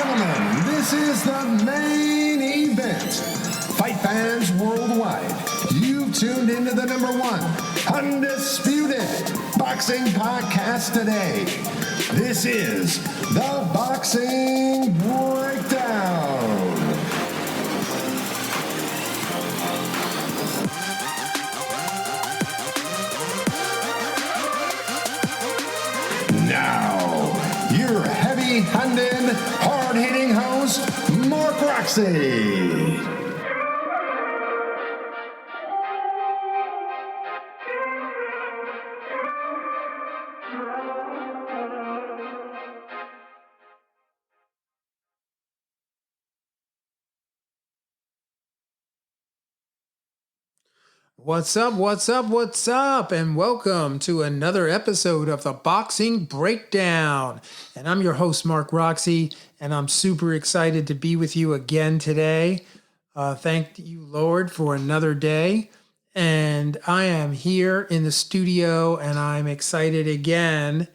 gentlemen, this is the main event. Fight fans worldwide, you've tuned into the number one undisputed boxing podcast today. This is the Boxing Breakdown. Now, your heavy-handed, hard-hitting host, Mark Roxey. What's up, and welcome to another episode of the Boxing Breakdown. And I'm your host, Mark Roxey, and I'm super excited to be with you again today. Thank you, Lord, for another day. And I am here in the studio, and I'm excited again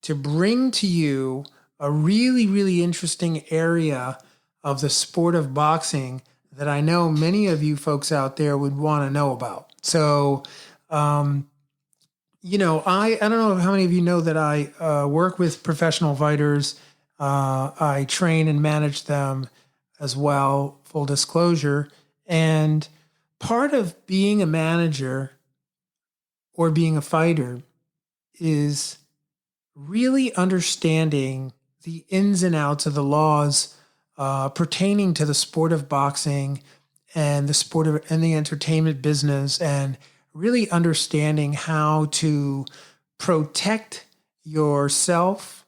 to bring to you a really, really interesting area of the sport of boxing that I know many of you folks out there would want to know about. So, I don't know how many of you know that I work with professional fighters. I train and manage them as well, full disclosure. And part of being a manager or being a fighter is really understanding the ins and outs of the laws pertaining to the sport of boxing and the sport of and the entertainment business, and really understanding how to protect yourself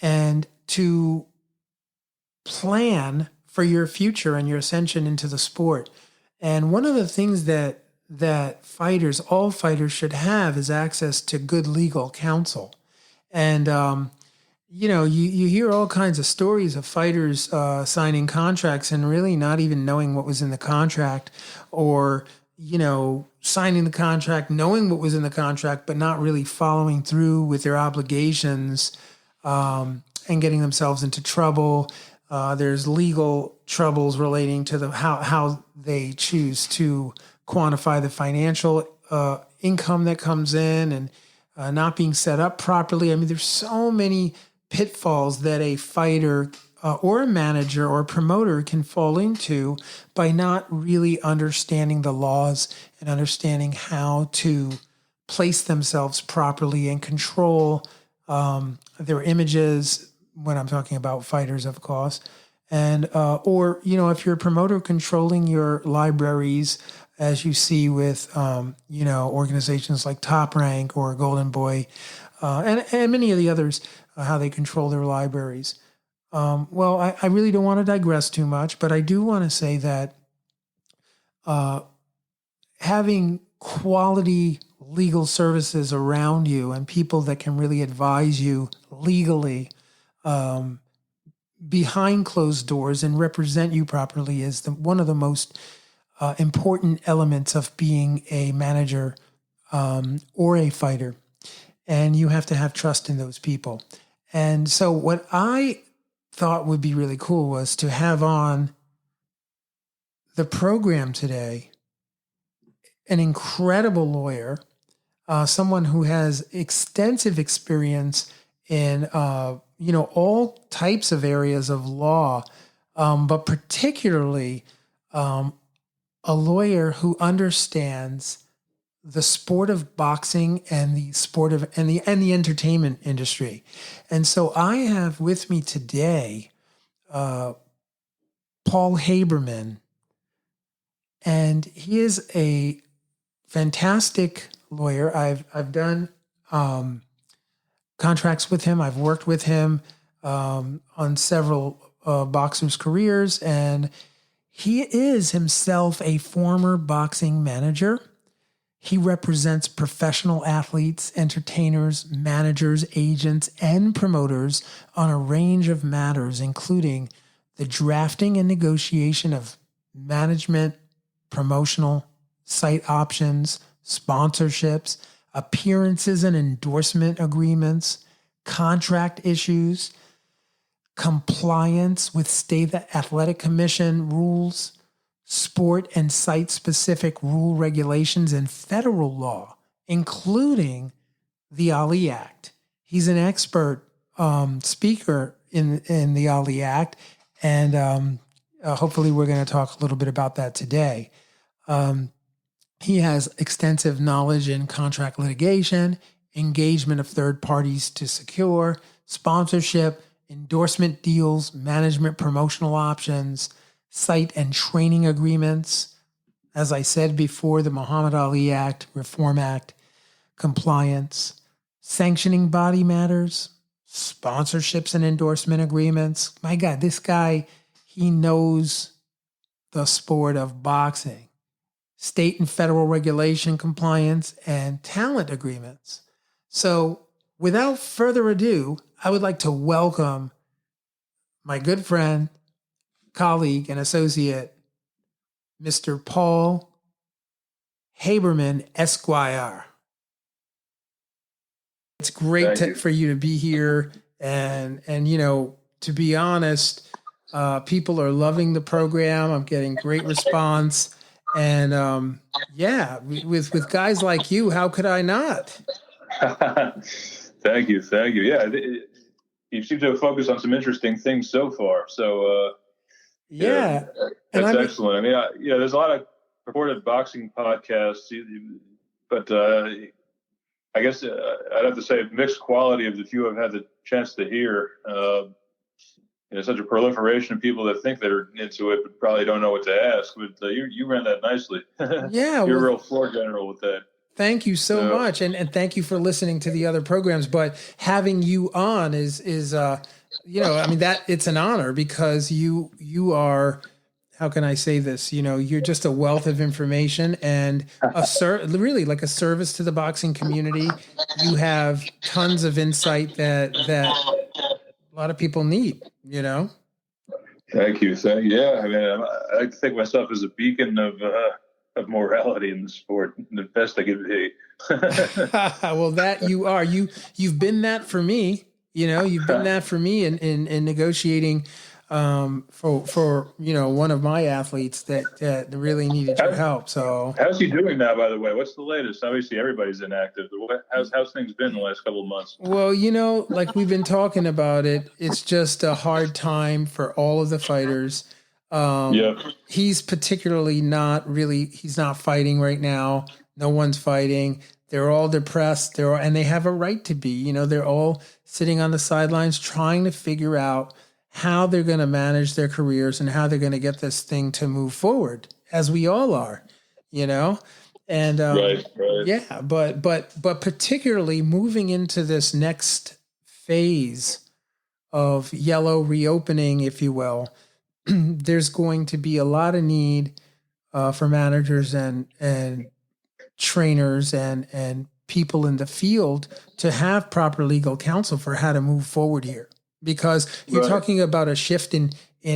and to plan for your future and your ascension into the sport. And one of the things that all fighters should have is access to good legal counsel. And you hear all kinds of stories of fighters signing contracts and really not even knowing what was in the contract, or, signing the contract, knowing what was in the contract, but not really following through with their obligations and getting themselves into trouble. There's legal troubles relating to how they choose to quantify the financial income that comes in, and not being set up properly. I mean, there's so many pitfalls that a fighter or a manager or a promoter can fall into by not really understanding the laws and understanding how to place themselves properly and control their images, when I'm talking about fighters, of course. And, if you're a promoter, controlling your libraries, as you see with, organizations like Top Rank or Golden Boy, and many of the others, how they control their libraries. I really don't want to digress too much, but I do want to say that having quality legal services around you and people that can really advise you legally behind closed doors and represent you properly is one of the most important elements of being a manager or a fighter. And you have to have trust in those people. And so what I thought would be really cool was to have on the program today an incredible lawyer, someone who has extensive experience in, all types of areas of law, but particularly a lawyer who understands the sport of boxing and the sport of and the entertainment industry. And so I have with me today Paul Haberman, and he is a fantastic lawyer. I've done contracts with him. I've worked with him on several boxers' careers, and he is himself a former boxing manager. He represents professional athletes, entertainers, managers, agents, and promoters on a range of matters, including the drafting and negotiation of management, promotional, site options, sponsorships, appearances and endorsement agreements, contract issues, compliance with state athletic commission rules, sport and site-specific rule regulations, and federal law, including the Ali Act. He's an expert speaker in the Ali Act, and hopefully we're going to talk a little bit about that today. He has extensive knowledge in contract litigation, engagement of third parties to secure, sponsorship, endorsement deals, management promotional options, site and training agreements. As I said before, the Muhammad Ali Act, Reform Act, compliance, sanctioning body matters, sponsorships and endorsement agreements. My God, this guy, he knows the sport of boxing. State and federal regulation compliance, and talent agreements. So without further ado, I would like to welcome my good friend, colleague, and associate, Mr. Paul Haberman ESQ. It's great for you to be here. And to be honest, people are loving the program. I'm getting great response. And with guys like you, how could I not? Thank you. Yeah, you seem to have focused on some interesting things so far. So that's excellent. I mean, there's a lot of purported boxing podcasts, but I guess I'd have to say mixed quality of the few I've had the chance to hear. Such a proliferation of people that think they're into it, but probably don't know what to ask. But you ran that nicely. Yeah. You're a real floor general with that. Thank you so much. And thank you for listening to the other programs. But having you on is that it's an honor because you are, how can I say this? You're just a wealth of information and really like a service to the boxing community. You have tons of insight that a lot of people need, Thank you. Yeah. I mean, I like to think of myself as a beacon of morality in the sport, the best I could be. Well, that you are. You've been that for me. You've been that for me in negotiating for one of my athletes that really needed your help. So how's he doing now, by the way? What's the latest? Obviously everybody's inactive. How's things been the last couple of months? Well, like we've been talking about it, it's just a hard time for all of the fighters. He's particularly he's not fighting right now. No one's fighting. They're all depressed. And they have a right to be, they're all sitting on the sidelines trying to figure out how they're going to manage their careers and how they're going to get this thing to move forward, as we all are, and right. Yeah, but particularly moving into this next phase of yellow reopening, if you will, there's going to be a lot of need for managers and trainers and people in the field to have proper legal counsel for how to move forward here. Because you're talking about a shift in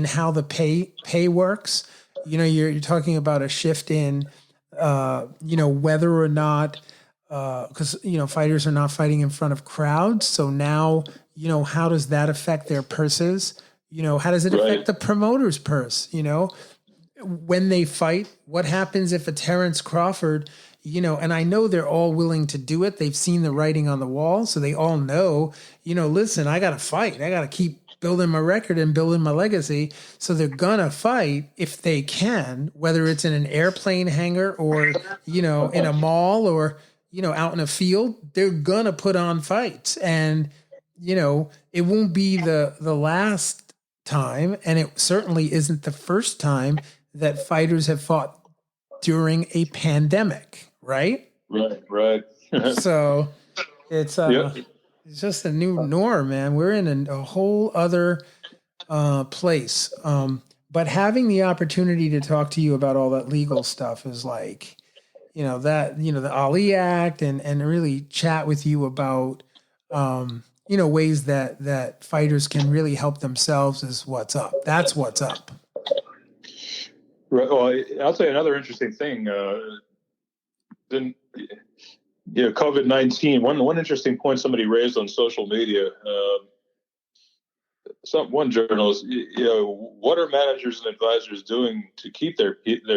how the pay works. You're talking about a shift in, whether or not, because, fighters are not fighting in front of crowds. So now, how does that affect their purses? How does it affect the promoter's purse? When they fight, what happens if a Terrence Crawford, and I know they're all willing to do it. They've seen the writing on the wall. So they all know, listen, I got to fight. I got to keep building my record and building my legacy. So they're going to fight if they can, whether it's in an airplane hangar or, in a mall or, out in a field, they're going to put on fights. And, it won't be the last time. And it certainly isn't the first time that fighters have fought during a pandemic. Right. So it's just a new norm, man. We're in a whole other place. But having the opportunity to talk to you about all that legal stuff is like, the Ali Act and really chat with you about, ways that fighters can really help themselves is what's up. That's what's up. Right. Well, I'll tell you another interesting thing. COVID-19. One interesting point somebody raised on social media. one journalist, what are managers and advisors doing to keep their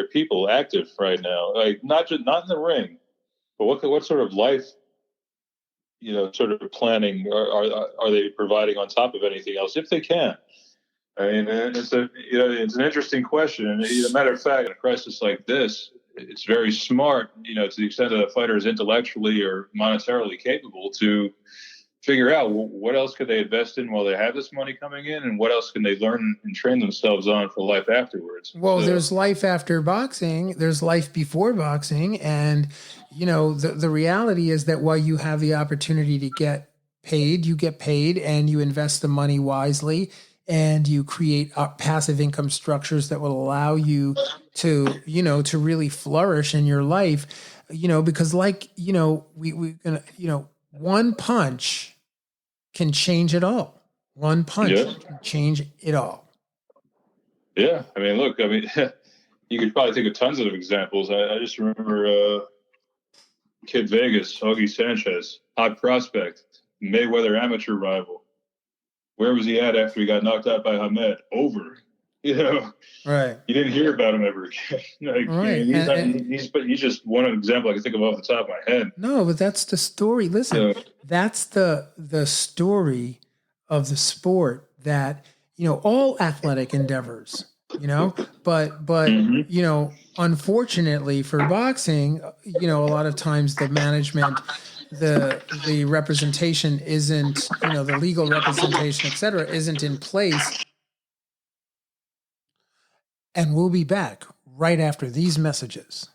people active right now? Like not in the ring, but what sort of life, sort of planning are they providing on top of anything else, if they can? I mean, it's an interesting question. And as a matter of fact, in a crisis like this, it's very smart, to the extent that a fighter is intellectually or monetarily capable, to figure out what else could they invest in while they have this money coming in, and what else can they learn and train themselves on for life afterwards. Well, there's life after boxing, there's life before boxing, and the reality is that while you have the opportunity to get paid, you get paid, and you invest the money wisely, and you create passive income structures that will allow you to to really flourish in your life, because one punch can change it all. One punch can change it all. Yeah. I mean, look, you could probably think of tons of examples. I just remember Kid Vegas, Augie Sanchez, hot prospect, Mayweather amateur rival. Where was he at after he got knocked out by Hamed? Over. Right. You didn't hear about him ever again. Right. He's just one example I can think of off the top of my head. No, but that's the story. Listen, that's the story of the sport, that, all athletic endeavors, but unfortunately for boxing, a lot of times the management, the representation isn't, the legal representation, et cetera, isn't in place. And we'll be back right after these messages.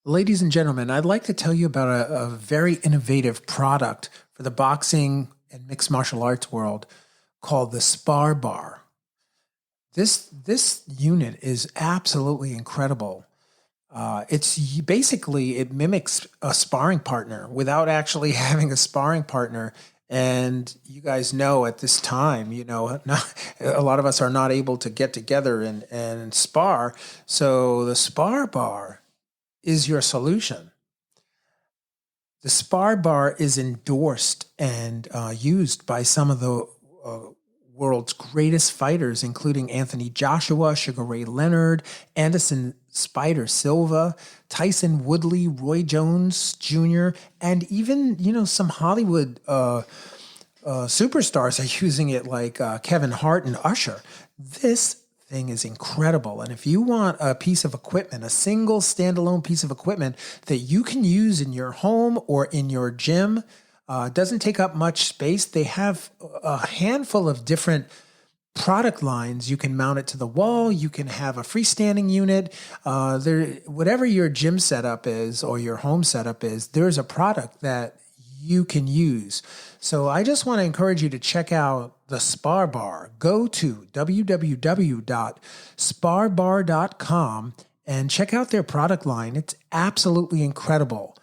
Ladies and gentlemen, I'd like to tell you about a very innovative product for the boxing and mixed martial arts world called the Spar Bar. This unit is absolutely incredible. It mimics a sparring partner without actually having a sparring partner. And you guys know at this time, a lot of us are not able to get together and spar. So the Spar Bar is your solution. The Spar Bar is endorsed and used by some of the world's greatest fighters, including Anthony Joshua, Sugar Ray Leonard, Anderson Spider Silva, Tyson Woodley, Roy Jones Jr., and even, some Hollywood superstars are using it, like Kevin Hart and Usher. This thing is incredible. And if you want a piece of equipment, a single standalone piece of equipment that you can use in your home or in your gym, doesn't take up much space. They have a handful of different product lines. You can mount it to the wall. You can have a freestanding unit. Whatever your gym setup is or your home setup is, there's a product that you can use. So I just want to encourage you to check out the Spar Bar. Go to www.sparbar.com and check out their product line. It's absolutely incredible.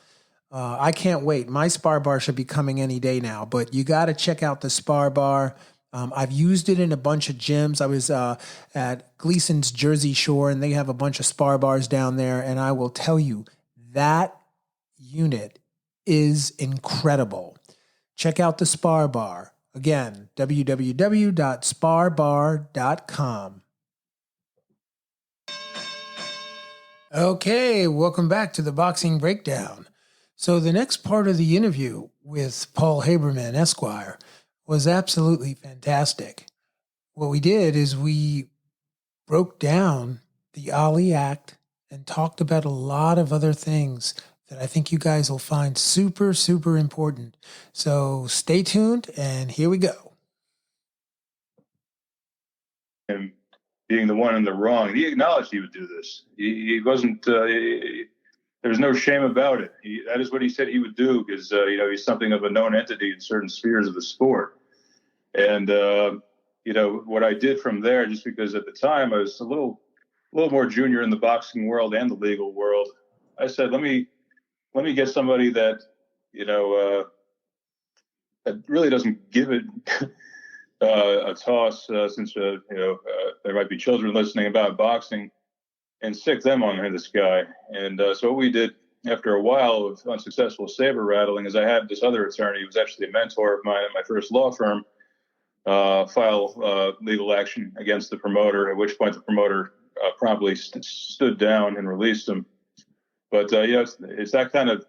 I can't wait. My Spar Bar should be coming any day now, but you got to check out the Spar Bar. I've used it in a bunch of gyms. I was at Gleason's Jersey Shore, and they have a bunch of Spar Bars down there, and I will tell you, that unit is incredible. Check out the Spar Bar. Again, www.sparbar.com. Okay, welcome back to the Boxing Breakdown. So the next part of the interview with Paul Haberman, Esquire, was absolutely fantastic. What we did is we broke down the Ali Act and talked about a lot of other things that I think you guys will find super, super important. So stay tuned, and here we go. And being the one in the wrong, he acknowledged he would do this. He wasn't... There's no shame about it. That is what he said he would do, because he's something of a known entity in certain spheres of the sport. And what I did from there, just because at the time I was a little more junior in the boxing world and the legal world, I said, let me get somebody that that really doesn't give it a toss, since there might be children listening about boxing, and stick them on this guy. And so what we did after a while of unsuccessful saber rattling is I had this other attorney who was actually a mentor of mine at my first law firm, file legal action against the promoter, at which point the promoter promptly stood down and released him. But it's that kind of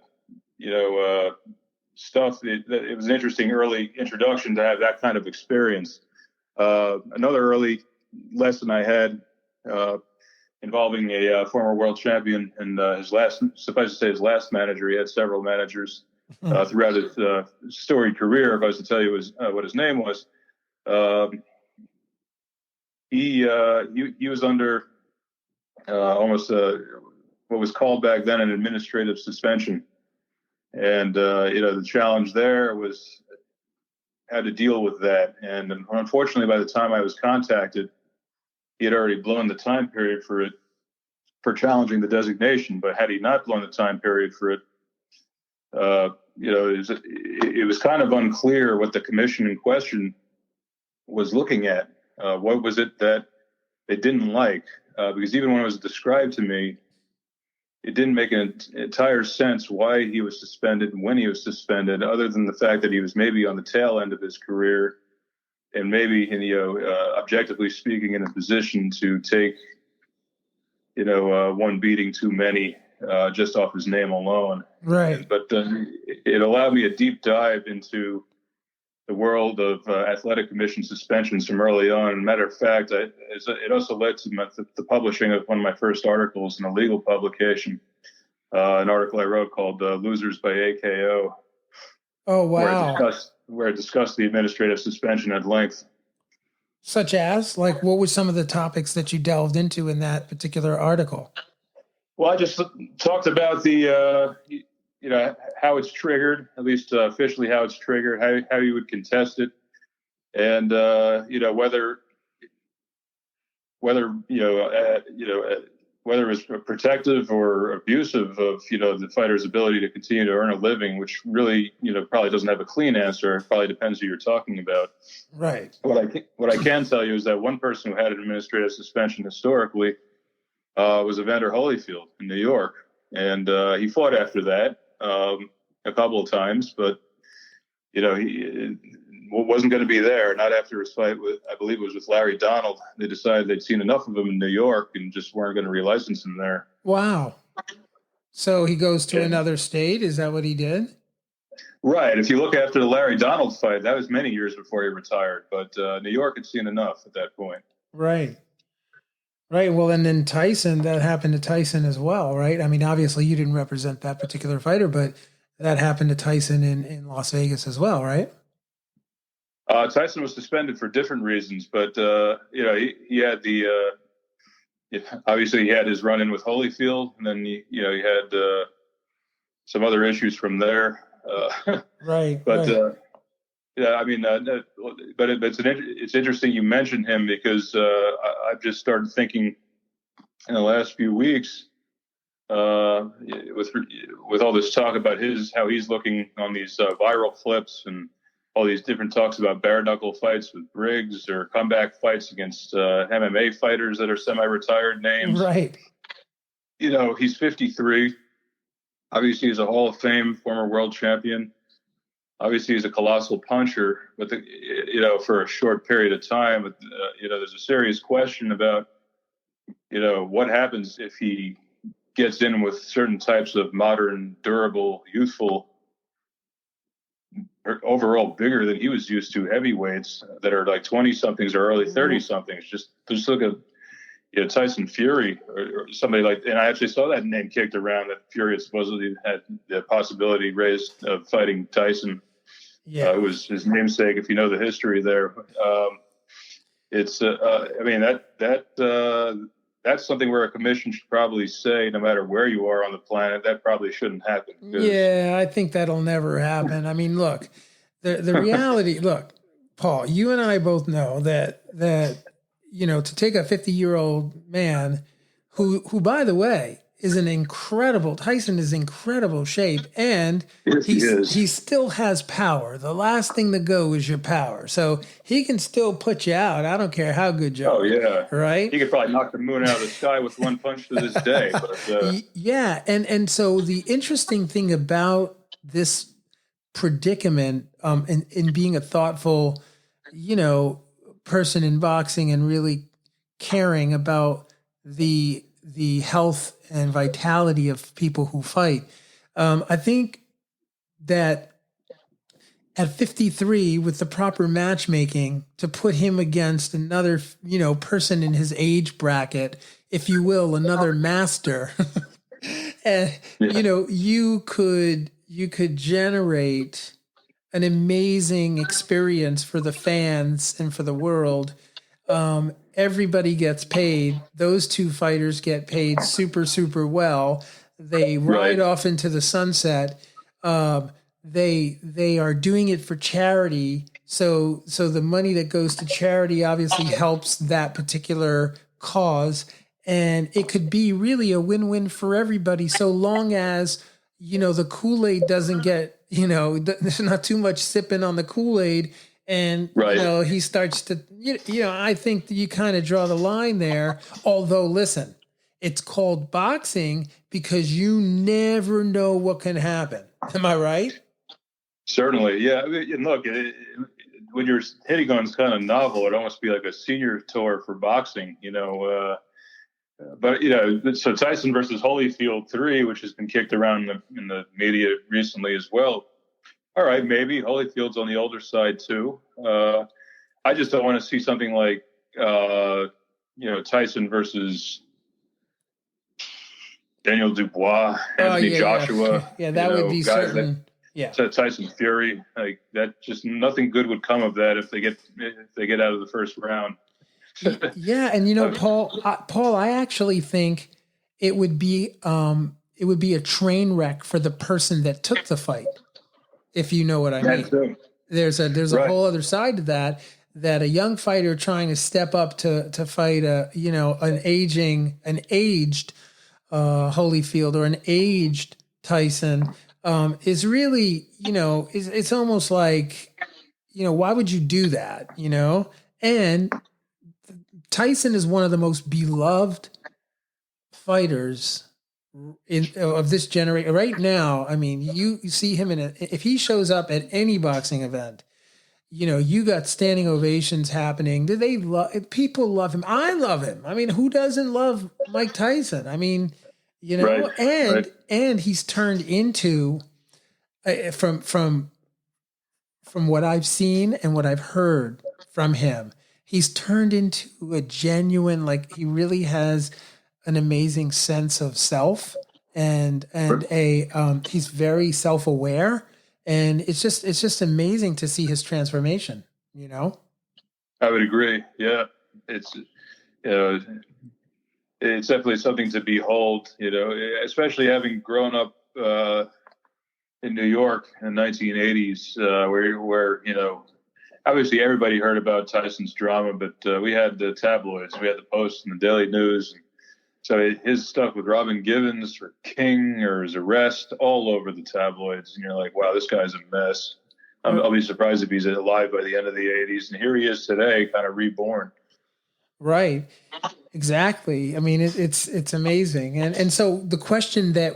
stuff. It was an interesting early introduction to have that kind of experience. Another early lesson I had involving a former world champion and suffice to say, his last manager. He had several managers throughout his storied career. If I was to tell you what his name was, he was under almost what was called back then an administrative suspension. And, the challenge there was how to deal with that. And unfortunately, by the time I was contacted, he had already blown the time period for challenging the designation. But had he not blown the time period for it, it was kind of unclear what the commission in question was looking at. What was it that they didn't like? Because even when it was described to me, it didn't make an entire sense why he was suspended and when he was suspended, other than the fact that he was maybe on the tail end of his career and maybe, objectively speaking, in a position to take, one beating too many just off his name alone. Right. But it allowed me a deep dive into the world of athletic commission suspensions from early on. Matter of fact, it also led to the publishing of one of my first articles in a legal publication, an article I wrote called Losers by AKO. Oh, wow. Where I discussed the administrative suspension at length. Such as? Like, what were some of the topics that you delved into in that particular article? Well, I just talked about the how it's triggered, at least officially how it's triggered, how you would contest it, and whether it's protective or abusive of the fighter's ability to continue to earn a living, which really probably doesn't have a clean answer. It probably depends who you're talking about. Right. What I can tell you is that one person who had an administrative suspension historically was Evander Holyfield in New York, and he fought after that a couple of times, but he wasn't going to be there. Not after his fight with, I believe it was with Larry Donald. They decided they'd seen enough of him in New York and just weren't going to relicense him there. Wow. So he goes to another state. Is that what he did? Right. If you look after the Larry Donald fight, that was many years before he retired, but New York had seen enough at that point. Right. Right. Well, and then Tyson, that happened to Tyson as well, right? I mean, obviously you didn't represent that particular fighter, but that happened to Tyson in Las Vegas as well, right? Tyson was suspended for different reasons, but he had obviously he had his run-in with Holyfield, and then he had some other issues from there. Right. But right. It's interesting you mentioned him because I've just started thinking in the last few weeks with all this talk about how he's looking on these viral clips and all these different talks about bare knuckle fights with Briggs or comeback fights against MMA fighters that are semi-retired names. Right. He's 53. Obviously, he's a Hall of Fame former world champion. Obviously, he's a colossal puncher, but for a short period of time, there's a serious question about, what happens if he gets in with certain types of modern, durable, youthful, overall bigger than he was used to heavyweights that are like 20-somethings or early 30-somethings. Just look at Tyson Fury or somebody like, and I actually saw that name kicked around, that Fury supposedly had the possibility raised of fighting Tyson. Yeah, it was his namesake. If you know the history there, that's something where a commission should probably say, no matter where you are on the planet, that probably shouldn't happen. Yeah, I think that'll never happen. I mean, look, the reality. Look, Paul, you and I both know that to take a 50-year-old man who by the way Tyson is in incredible shape, and yes, he still has power. The last thing to go is your power. So he can still put you out. I don't care how good you are. Oh, yeah. Right? He could probably knock the moon out of the sky with one punch to this day. But, yeah. And so the interesting thing about this predicament in being a thoughtful person in boxing and really caring about the health and vitality of people who fight. I think that at 53, with the proper matchmaking, to put him against another, person in his age bracket, if you will, another master, and you could generate an amazing experience for the fans and for the world. Everybody gets paid. Those two fighters get paid super, super well. They ride off into the sunset. They are doing it for charity. So the money that goes to charity obviously helps that particular cause. And it could be really a win-win for everybody, so long as, the Kool-Aid doesn't get, there's not too much sipping on the Kool-Aid. And, he starts to, I think you kind of draw the line there. Although, listen, it's called boxing because you never know what can happen. Am I right? Certainly. Yeah. I mean, look, when you're hitting on this kind of novel, it'd almost be like a senior tour for boxing, but so Tyson versus Holyfield 3, which has been kicked around in the media recently as well. All right, maybe Holyfield's on the older side too. I just don't want to see something like Tyson versus Daniel Dubois, Anthony Joshua. Yeah, that would be certain. Tyson Fury, like that. Just nothing good would come of that if they get out of the first round. Yeah, and Paul, I actually think it would be a train wreck for the person that took the fight, if you know what I mean. Too. There's a whole other side to that a young fighter trying to step up to fight an aged Holyfield or an aged Tyson is really, it's almost like, why would you do that, And Tyson is one of the most beloved fighters of this generation right now. I mean, you see him if he shows up at any boxing event, you got standing ovations happening. People love him. I love him. I mean, who doesn't love Mike Tyson? I mean, and he's turned into, from what I've seen and what I've heard from him, he's turned into a genuine, he really has an amazing sense of self and he's very self-aware, and it's just amazing to see his transformation, I would agree. Yeah. It's definitely something to behold, especially having grown up in New York in the 1980s, where obviously everybody heard about Tyson's drama, but we had the tabloids, we had the Post and the Daily News. So his stuff with Robin Givens or King or his arrest all over the tabloids. And you're like, wow, this guy's a mess. I'll be surprised if he's alive by the end of the 80s. And here he is today, kind of reborn. Right. Exactly. I mean, it's amazing. And so the question that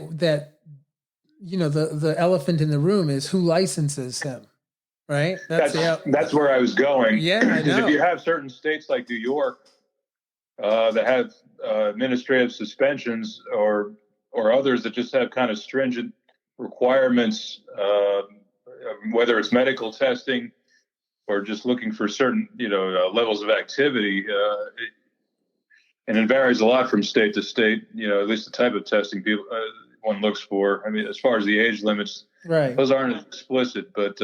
the elephant in the room is, who licenses him? Right. That's where I was going. Yeah, I know. Because if you have certain states like New York that have administrative suspensions or others that just have kind of stringent requirements, whether it's medical testing or just looking for certain, levels of activity, and it varies a lot from state to state, at least the type of testing one looks for. I mean, as far as the age limits, right, those aren't explicit, but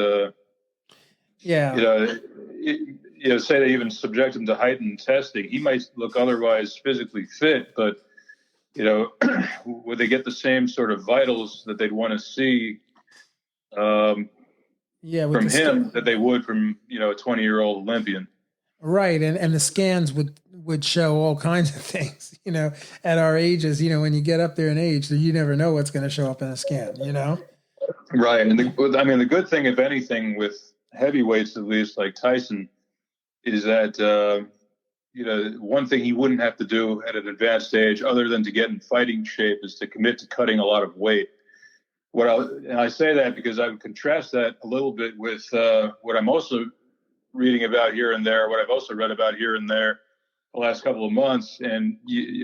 say they even subject him to heightened testing. He might look otherwise physically fit, but would they get the same sort of vitals that they'd want to see from him that they would from a 20-year-old Olympian? Right, and the scans would show all kinds of things. At our ages, when you get up there in age, you never know what's going to show up in a scan. Right, and the good thing, if anything, with heavyweights at least like Tyson, is that one thing he wouldn't have to do at an advanced age, other than to get in fighting shape, is to commit to cutting a lot of weight. And I say that because I would contrast that a little bit with what I'm also reading about here and there, what I've also read about here and there the last couple of months, and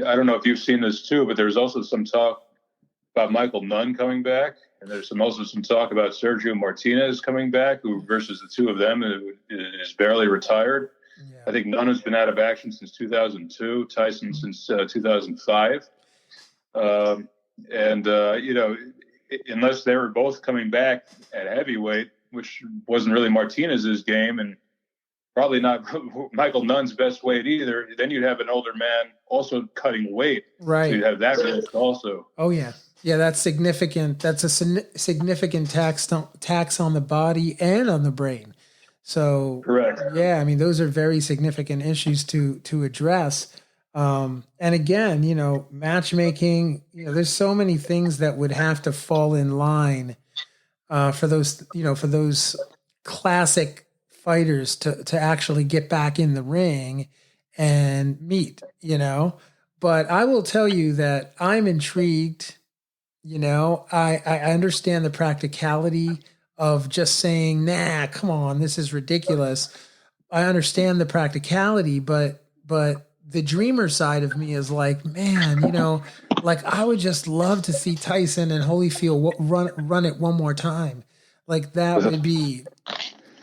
I don't know if you've seen this too, but there's also some talk about Michael Nunn coming back, and there's also some talk about Sergio Martinez coming back, who versus the two of them is barely retired. Yeah. I think Nunn has been out of action since 2002, Tyson since 2005. Unless they were both coming back at heavyweight, which wasn't really Martinez's game, and probably not Michael Nunn's best weight either, then you'd have an older man also cutting weight. Right. So you'd have that risk also. Oh, yeah. Yeah, that's significant. That's a significant tax on the body and on the brain. So, correct. Yeah, I mean, those are very significant issues to address. And again, matchmaking, there's so many things that would have to fall in line for those classic fighters to actually get back in the ring and meet, But I will tell you that I'm intrigued. I understand the practicality of just saying, nah, come on, this is ridiculous. I understand the practicality, but the dreamer side of me is like, man, like I would just love to see Tyson and Holyfield run it one more time. Like that would be,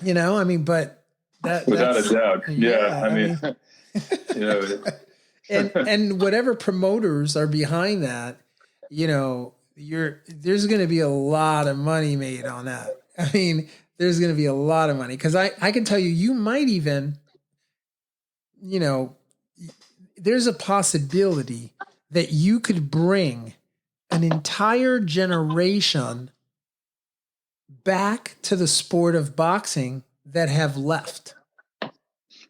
but without a doubt. Yeah. And whatever promoters are behind that, there's going to be a lot of money made on that. I mean, there's going to be a lot of money because I can tell you might even, there's a possibility that you could bring an entire generation back to the sport of boxing that have left.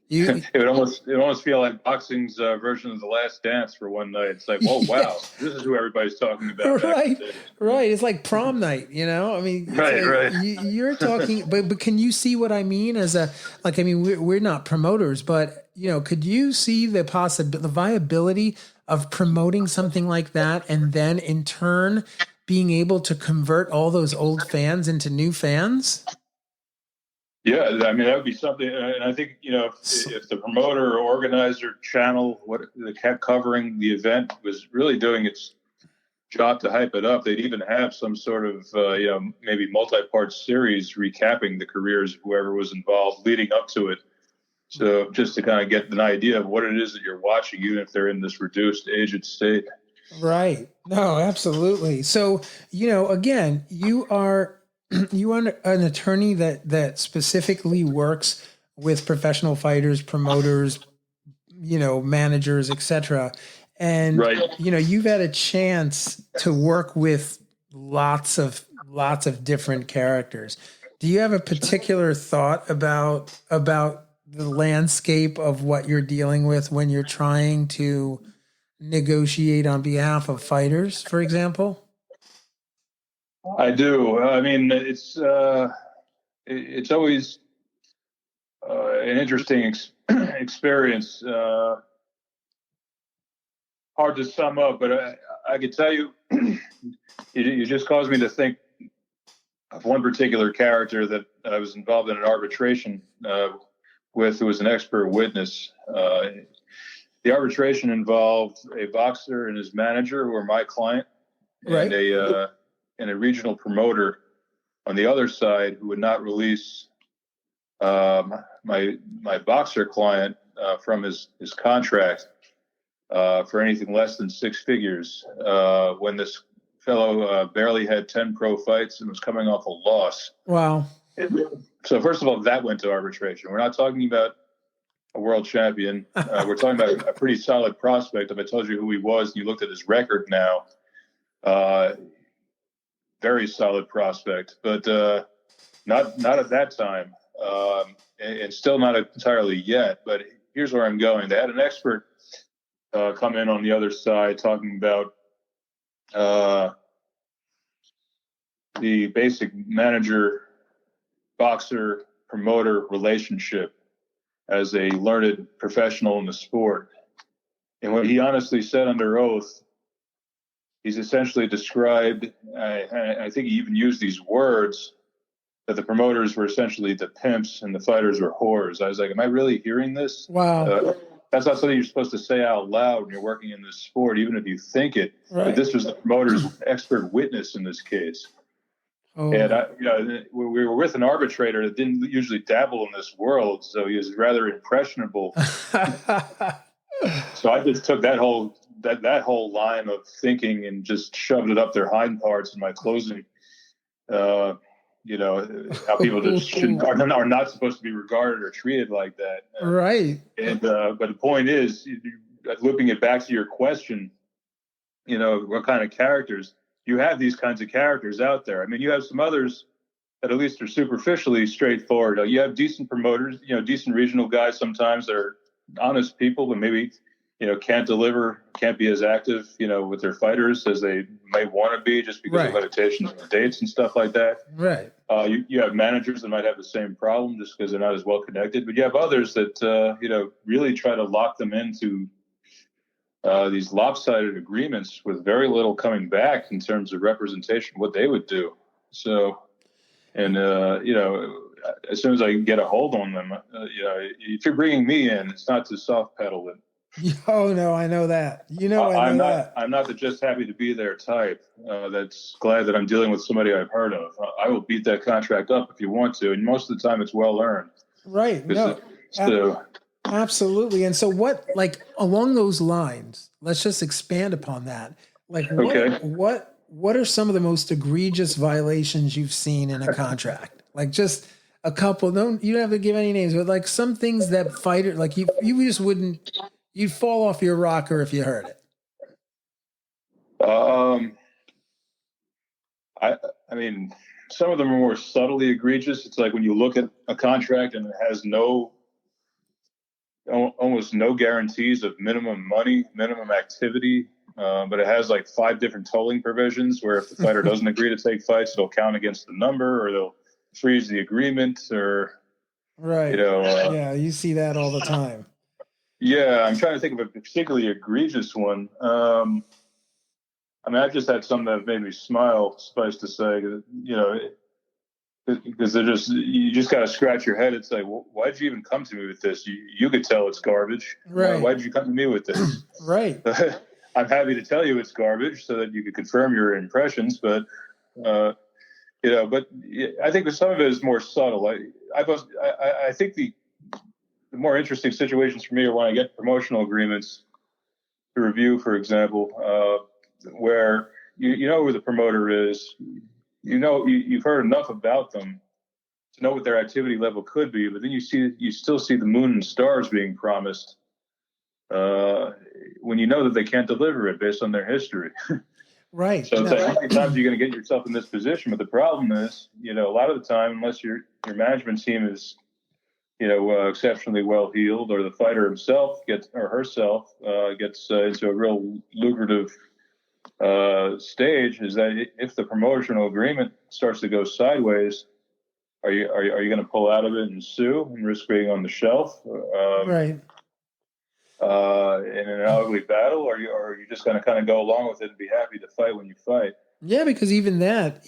It would almost feel like boxing's version of The Last Dance for one night. It's like, oh wow, this is who everybody's talking about. Right. It's like prom night, I mean, right. You're talking, but can you see what I mean? We're not promoters, but could you see the viability of promoting something like that, and then in turn being able to convert all those old fans into new fans? Yeah, I mean, that would be something. And I think, if the promoter or organizer channel, what they kept covering the event, was really doing its job to hype it up, they'd even have some sort of, maybe multi-part series recapping the careers of whoever was involved leading up to it. So just to kind of get an idea of what it is that you're watching, even if they're in this reduced aged state. Right. No, absolutely. So, again, you are an attorney that specifically works with professional fighters, promoters, managers, etc. And right. You've had a chance to work with lots of different characters. Do you have a particular thought about the landscape of what you're dealing with when you're trying to negotiate on behalf of fighters, for example? I do. I mean, it's always an interesting experience. Hard to sum up, but I could tell you, you just caused me to think of one particular character that I was involved in an arbitration with, who was an expert witness. The arbitration involved a boxer and his manager, who were my client, right, and a regional promoter on the other side, who would not release my boxer client from his contract for anything less than six figures, when this fellow barely had 10 pro fights and was coming off a loss. Wow. So first of all, that went to arbitration. We're not talking about a world champion. We're talking about a pretty solid prospect. If I told you who he was and you looked at his record now, very solid prospect, but not at that time, and still not entirely yet. But here's where I'm going. They had an expert come in on the other side talking about the basic manager, boxer, promoter relationship as a learned professional in the sport. And what he honestly said under oath, he's essentially described, I think he even used these words, that the promoters were essentially the pimps and the fighters were whores. I was like, am I really hearing this? Wow. That's not something you're supposed to say out loud when you're working in this sport, even if you think it. Right. But this was the promoter's expert witness in this case. Oh. And we were with an arbitrator that didn't usually dabble in this world, so he was rather impressionable. So I just took that whole line of thinking and just shoved it up their hind parts in my closing. How people just are not supposed to be regarded or treated like that. Right. And but the point is, looping it back to your question, what kind of characters? You have these kinds of characters out there. I mean, you have some others that at least are superficially straightforward. You have decent promoters, decent regional guys sometimes that are honest people, but maybe, can't deliver, can't be as active, with their fighters as they may want to be just because of limitations on dates and stuff like that. Right. You have managers that might have the same problem just because they're not as well connected, but you have others that, really try to lock them into these lopsided agreements with very little coming back in terms of representation, what they would do. So, and, as soon as I can get a hold on them, if you're bringing me in, it's not to soft pedal it. Oh no, I know that. I'm not the just happy to be there type. That's glad that I'm dealing with somebody I've heard of. I will beat that contract up if you want to, and most of the time it's well earned. Right. No. Absolutely. And so along those lines, let's just expand upon that. What are some of the most egregious violations you've seen in a contract? Like just a couple, you don't have to give any names, but like some things that fighter, like you just wouldn't, you'd fall off your rocker if you heard it. I mean, some of them are more subtly egregious. It's like when you look at a contract and it has almost no guarantees of minimum money, minimum activity, but it has like 5 different tolling provisions where if the fighter doesn't agree to take fights, it'll count against the number, or they'll freeze the agreement, or right. You see that all the time. Yeah, I'm trying to think of a particularly egregious one. I've just had some that have made me smile, suffice to say, because you just got to scratch your head. It's like, well, why'd you even come to me with this? You could tell it's garbage. Right. Why'd you come to me with this? Right. I'm happy to tell you it's garbage so that you could confirm your impressions, but I think some of it is more subtle. I think the more interesting situations for me are when I get promotional agreements to review, for example, where you know who the promoter is, you've heard enough about them to know what their activity level could be, but then you still see the moon and stars being promised when you know that they can't deliver it based on their history. Right. So it's like, how many times are you going to get yourself in this position? But the problem is, a lot of the time, unless your management team is, exceptionally well heeled, or the fighter himself gets into a real lucrative stage, is that if the promotional agreement starts to go sideways, are you going to pull out of it and sue and risk being on the shelf? Right. In an ugly battle, or are you just going to kind of go along with it and be happy to fight when you fight? Yeah, because even that,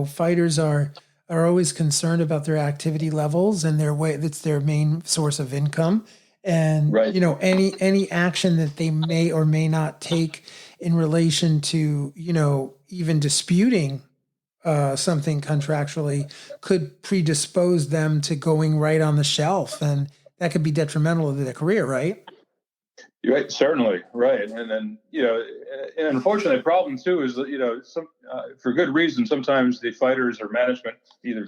fighters are always concerned about their activity levels and their way. That's their main source of income. And, right. Any action that they may or may not take in relation to, even disputing something contractually could predispose them to going right on the shelf. And that could be detrimental to their career, right? Right, certainly, right. And then, an unfortunate problem too is that, for good reason, sometimes the fighters or management either,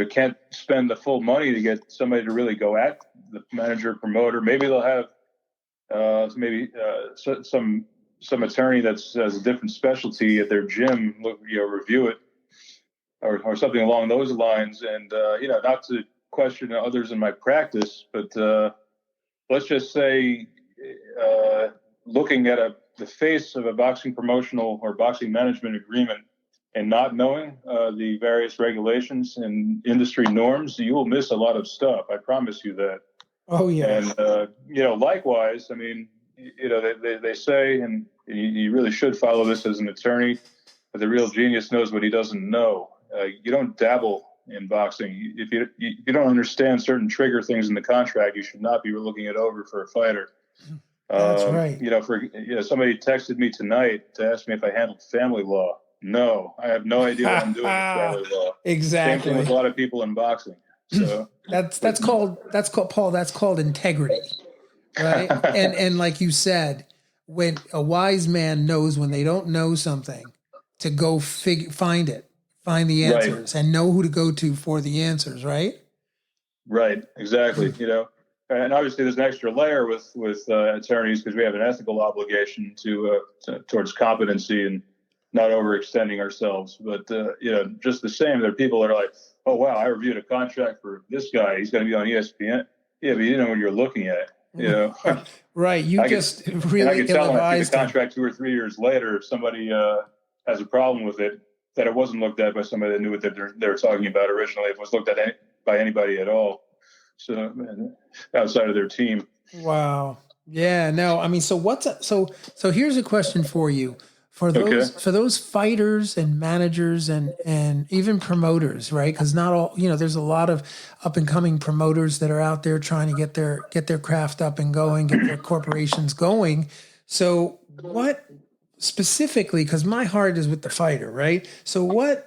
can't spend the full money to get somebody to really go at the manager, promoter. Maybe they'll have some attorney that's has a different specialty at their gym, review it, or something along those lines. And, not to question others in my practice, but let's just say, looking at the face of a boxing promotional or boxing management agreement and not knowing the various regulations and industry norms, you will miss a lot of stuff. I promise you that. Oh yeah. And likewise, I mean, they say, and you really should follow this as an attorney, that the real genius knows what he doesn't know. you don't dabble in boxing. If you don't understand certain trigger things in the contract, you should not be looking it over for a fighter. That's right. Somebody texted me tonight to ask me if I handled family law. No, I have no idea what I'm doing with family law. Exactly. Same thing with a lot of people in boxing. So that's called Paul. That's called integrity, right? and like you said, when a wise man knows when they don't know something, to go find the answers, and know who to go to for the answers, right? Right, exactly. And obviously there's an extra layer with attorneys, because we have an ethical obligation towards competency and not overextending ourselves. But just the same, there are people that are like, oh wow, I reviewed a contract for this guy. He's going to be on ESPN. Yeah, but you know what you're looking at. Right. You just really I can tell when I see the him. contract 2 or 3 years later, if somebody has a problem with it, that it wasn't looked at by somebody that knew what they were talking about originally. If it was looked at by anybody at all, so outside of their team. Wow. Yeah. No. I mean, so here's a question for you. For those fighters and managers and even promoters, right? Because not all, there's a lot of up and coming promoters that are out there trying to get their craft up and going, get their corporations going. So what specifically, because my heart is with the fighter, right? So what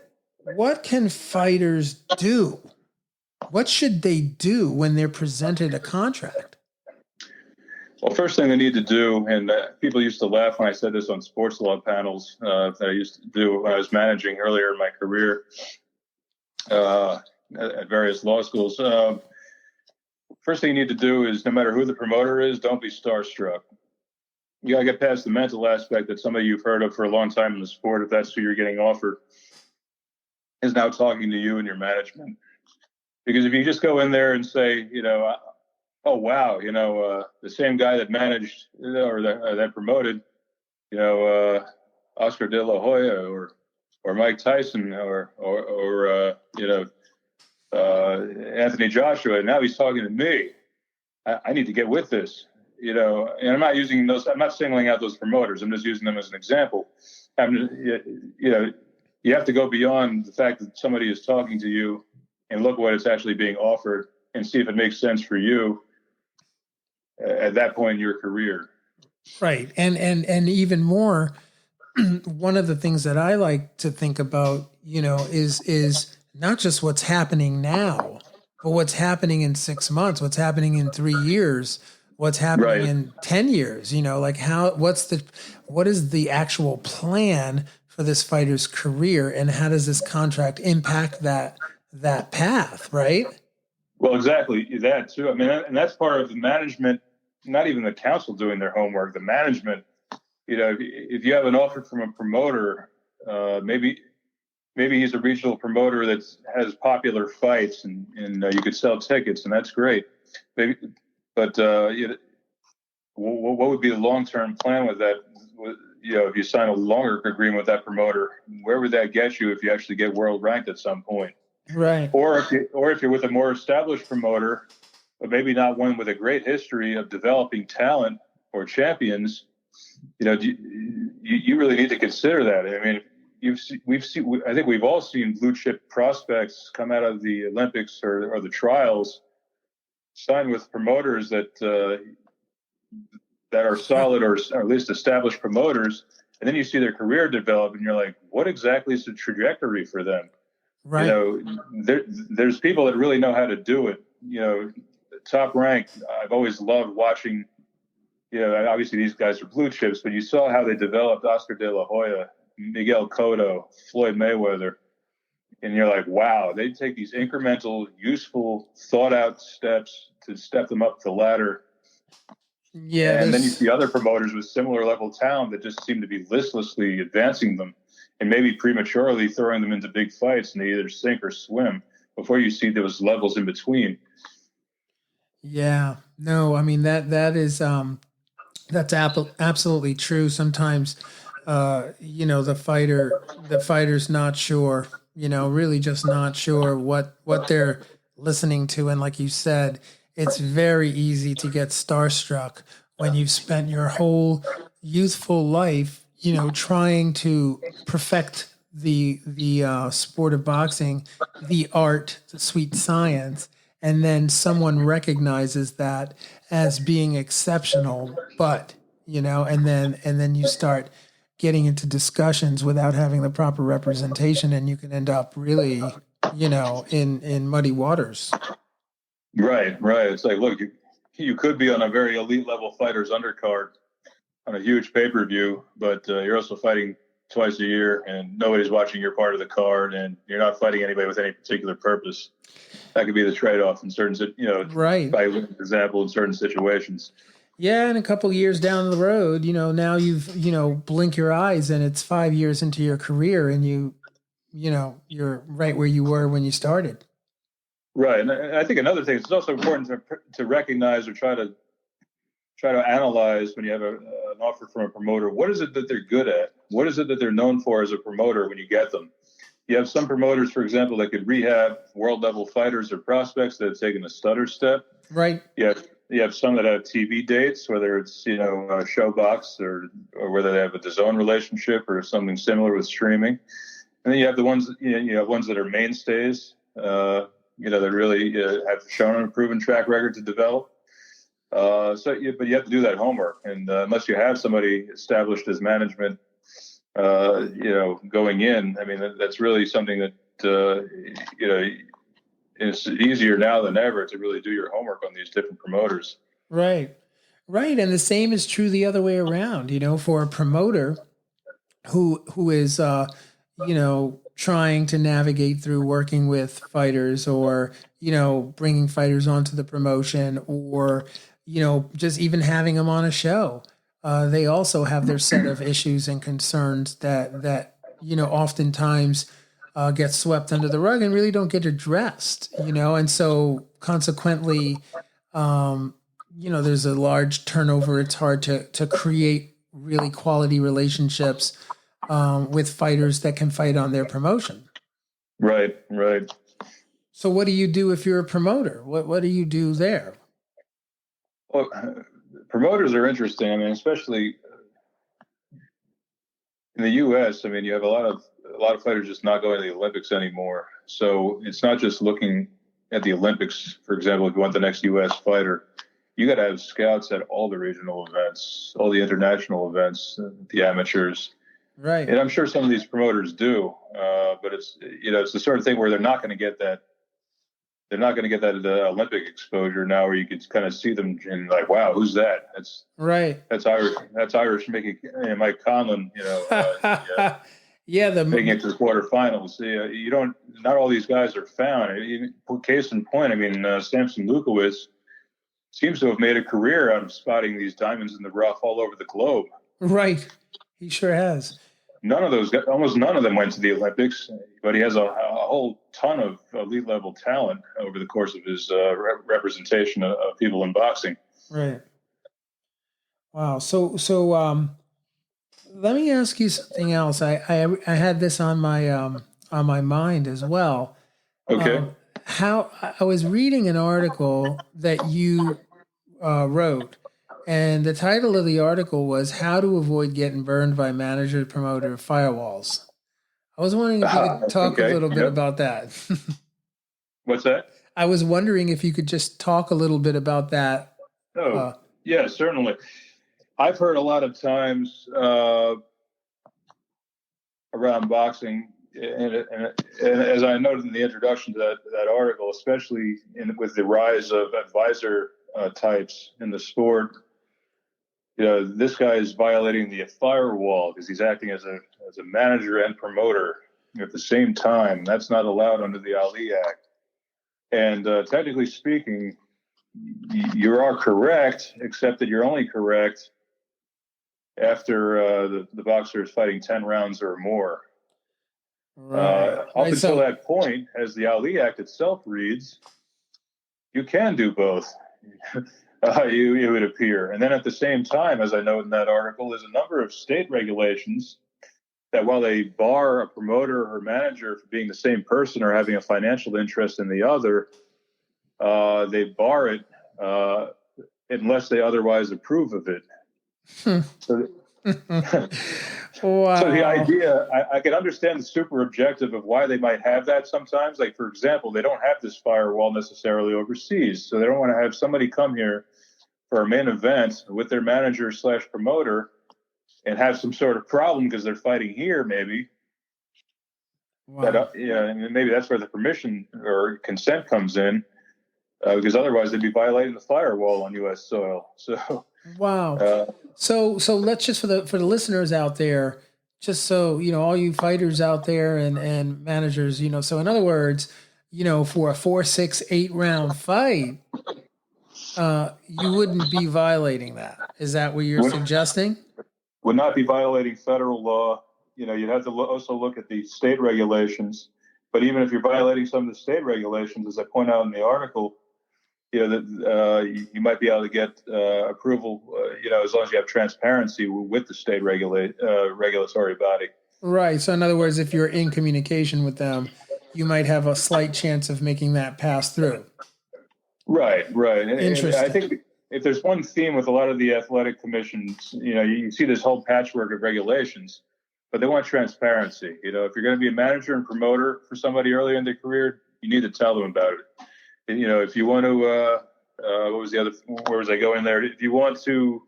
can fighters do? What should they do when they're presented a contract? Well, first thing they need to do, and people used to laugh when I said this on sports law panels that I used to do when I was managing earlier in my career at various law schools. First thing you need to do is, no matter who the promoter is, don't be starstruck. You got to get past the mental aspect that somebody you've heard of for a long time in the sport, if that's who you're getting offered, is now talking to you and your management. Because if you just go in there and say, oh wow, the same guy that managed or that promoted, Oscar De La Hoya or Mike Tyson or Anthony Joshua, and now he's talking to me. I need to get with this, and I'm not using those. I'm not singling out those promoters. I'm just using them as an example. You have to go beyond the fact that somebody is talking to you and look what is actually being offered and see if it makes sense for you at that point in your career. Right. And even more, one of the things that I like to think about, is not just what's happening now, but what's happening in 6 months, what's happening in 3 years, what's happening in 10 years, what is the actual plan for this fighter's career, and how does this contract impact that path, right? Well, exactly that too. I mean, and that's part of the management, not even the council doing their homework, the management. If you have an offer from a promoter, maybe he's a regional promoter that has popular fights and you could sell tickets, and that's great. But what would be the long-term plan with that? If you sign a longer agreement with that promoter, where would that get you if you actually get world ranked at some point? Right. Or if you're with a more established promoter, but maybe not one with a great history of developing talent or champions, you really need to consider that. I mean, I think we've all seen blue chip prospects come out of the Olympics or the trials, sign with promoters that are solid or at least established promoters, and then you see their career develop, and you're like, what exactly is the trajectory for them? Right. There's people that really know how to do it. Top rank. I've always loved watching. Obviously these guys are blue chips, but you saw how they developed Oscar De La Hoya, Miguel Cotto, Floyd Mayweather, and you're like, wow, they take these incremental, useful, thought-out steps to step them up the ladder. Yeah, and then you see other promoters with similar level talent that just seem to be listlessly advancing them, and maybe prematurely throwing them into big fights, and they either sink or swim before you see those levels in between. Yeah, no, I mean that is that's absolutely true. Sometimes, the fighter's not sure, really just not sure what they're listening to, and like you said, it's very easy to get starstruck when you've spent your whole youthful life, trying to perfect the sport of boxing, the art, the sweet science, and then someone recognizes that as being exceptional, but and then you start getting into discussions without having the proper representation, and you can end up really, in muddy waters. Right. It's like, look, you could be on a very elite level fighter's undercard on a huge pay-per-view, but you're also fighting twice a year, and nobody's watching your part of the card, and you're not fighting anybody with any particular purpose. That could be the trade-off in certain, right. By example, in certain situations. Yeah, and a couple of years down the road, now you've, blink your eyes and it's 5 years into your career, and you're right where you were when you started. Right, and I think another thing, it's also important to recognize or try to analyze when you have an offer from a promoter. What is it that they're good at? What is it that they're known for as a promoter when you get them? You have some promoters, for example, that could rehab world-level fighters or prospects that have taken a stutter step. Right. You have some that have TV dates, whether it's Showbox or whether they have a DAZN relationship or something similar with streaming. And then you have the ones ones that are mainstays, that really have shown a proven track record to develop. But you have to do that homework, and unless you have somebody established as management, going in, I mean, that's really something that it's easier now than ever to really do your homework on these different promoters. Right. And the same is true the other way around, for a promoter who is, trying to navigate through working with fighters, or, bringing fighters onto the promotion, or, just even having them on a show. They also have their set of issues and concerns that oftentimes get swept under the rug and really don't get addressed, and so consequently, there's a large turnover. It's hard to create really quality relationships with fighters that can fight on their promotion. Right. So what do you do if you're a promoter? What do you do there? Well, promoters are interesting. I mean, especially in the U.S. I mean, you have a lot of fighters just not going to the Olympics anymore. So it's not just looking at the Olympics. For example, if you want the next U.S. fighter, you got to have scouts at all the regional events, all the international events, the amateurs. Right. And I'm sure some of these promoters do, but it's the sort of thing where they're not going to get that. They're not going to get that Olympic exposure now, where you could kind of see them and like, wow, who's that? That's right. That's Irish. That's Irish making Mike Conlon, making it to the quarterfinals. You don't. Not all these guys are found. Case in point, I mean, Samson Lukowicz seems to have made a career out of spotting these diamonds in the rough all over the globe. Right, he sure has. Almost none of them went to the Olympics, but he has a whole ton of elite level talent over the course of his representation of people in boxing. Right. Wow. So let me ask you something else. I had this on my mind as well. Okay. How I was reading an article that you wrote. And the title of the article was "How to Avoid Getting Burned by Manager Promoter Firewalls." I was wondering if you could talk a little bit about that. What's that? I was wondering if you could just talk a little bit about that. Yeah, certainly. I've heard a lot of times around boxing, and as I noted in the introduction to that article, especially with the rise of advisor types in the sport. This guy is violating the firewall because he's acting as a manager and promoter at the same time. That's not allowed under the Ali Act. And technically speaking, you are correct, except that you're only correct after the boxer is fighting 10 rounds or more. Right. Up until that point, as the Ali Act itself reads, you can do both. It would appear. And then at the same time, as I note in that article, there's a number of state regulations that while they bar a promoter or manager from being the same person or having a financial interest in the other, they bar it unless they otherwise approve of it. Wow. So the idea, I can understand the super objective of why they might have that sometimes. Like, for example, they don't have this firewall necessarily overseas. So they don't want to have somebody come here for a main event with their manager / promoter and have some sort of problem because they're fighting here, maybe. Wow. That, and maybe that's where the permission or consent comes in, because otherwise they'd be violating the firewall on U.S. soil. So, wow. So let's just for the listeners out there, just so all you fighters out there and managers, so in other words, for a 4, 6, 8 round fight, you wouldn't be violating that. Is that what you're suggesting? Would not be violating federal law. You'd have to also look at the state regulations. But even if you're violating some of the state regulations, as I point out in the article, that you might be able to get approval, as long as you have transparency with the state regulatory body. Right. So in other words, if you're in communication with them, you might have a slight chance of making that pass through. Right. Interesting. And I think if there's one theme with a lot of the athletic commissions, you see this whole patchwork of regulations, but they want transparency. If you're going to be a manager and promoter for somebody early in their career, you need to tell them about it. If you want to, what was the other? Where was I going there? If you want to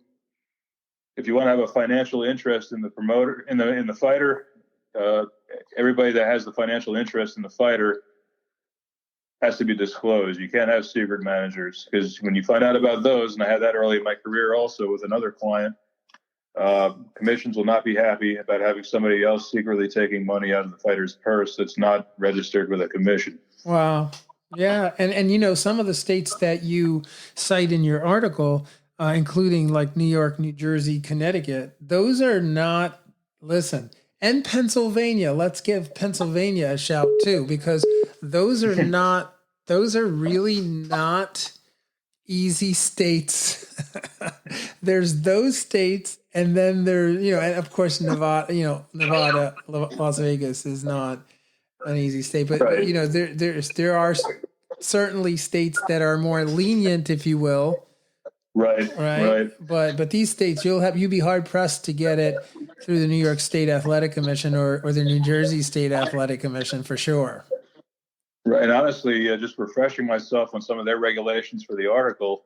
have a financial interest in the promoter, in the fighter, everybody that has the financial interest in the fighter has to be disclosed. You can't have secret managers, because when you find out about those, and I had that early in my career also with another client, commissions will not be happy about having somebody else secretly taking money out of the fighter's purse that's not registered with a commission. Wow. Yeah. And some of the states that you cite in your article, including like New York, New Jersey, Connecticut, those are not, listen, and Pennsylvania. Let's give Pennsylvania a shout too, because those are really not easy states. There's those states, and then there, and of course Nevada, Las Vegas is not an easy state, but Right. there are certainly states that are more lenient, if you will. Right. But these states, you'd be hard pressed to get it through the New York State Athletic Commission or the New Jersey State Athletic Commission for sure. Right. And honestly, just refreshing myself on some of their regulations for the article,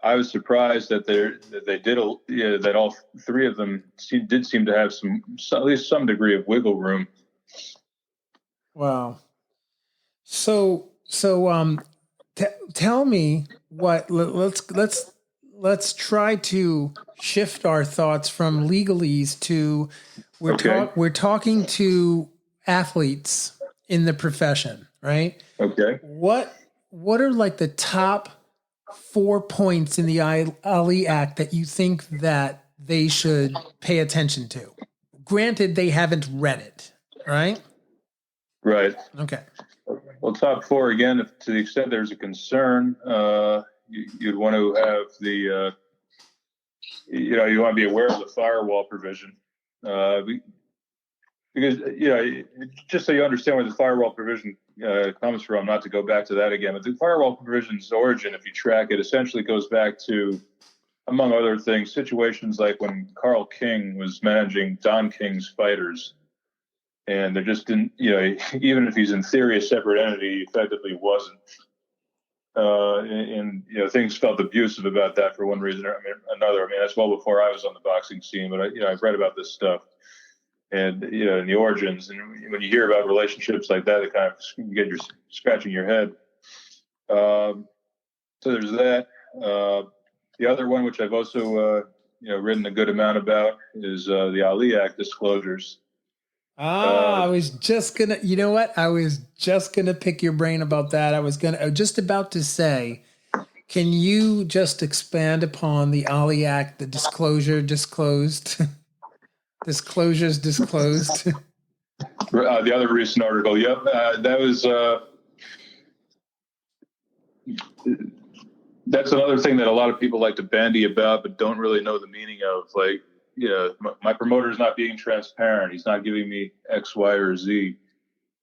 I was surprised that that all three of them did seem to have at least some degree of wiggle room. Wow. So tell me what. Let's try to shift our thoughts from legalese to we're talking to athletes in the profession, right? Okay. What are like the top 4 points in the Ali Act that you think that they should pay attention to? Granted, they haven't read it, right? Right. Okay. Well, top 4 again. If to the extent there's a concern, you'd want to have you want to be aware of the firewall provision, because just so you understand where the firewall provision comes from. Not to go back to that again, but the firewall provision's origin, if you track it, essentially goes back to, among other things, situations like when Carl King was managing Don King's fighters. And there just didn't, even if he's in theory a separate entity, he effectively wasn't. And things felt abusive about that for one reason or another. I mean, that's well before I was on the boxing scene, but I've read about this stuff, and in the origins. And when you hear about relationships like that, it kind of get you scratching your head. So there's that. The other one, which I've also written a good amount about, is the Ali Act disclosures. I was just gonna, I was just gonna pick your brain about that. I was just about to say, can you just expand upon the Ali Act, the disclosures disclosed? The other recent article, yep, that was. That's another thing that a lot of people like to bandy about, but don't really know the meaning of. Like, my promoter's not being transparent. He's not giving me X, Y, or Z.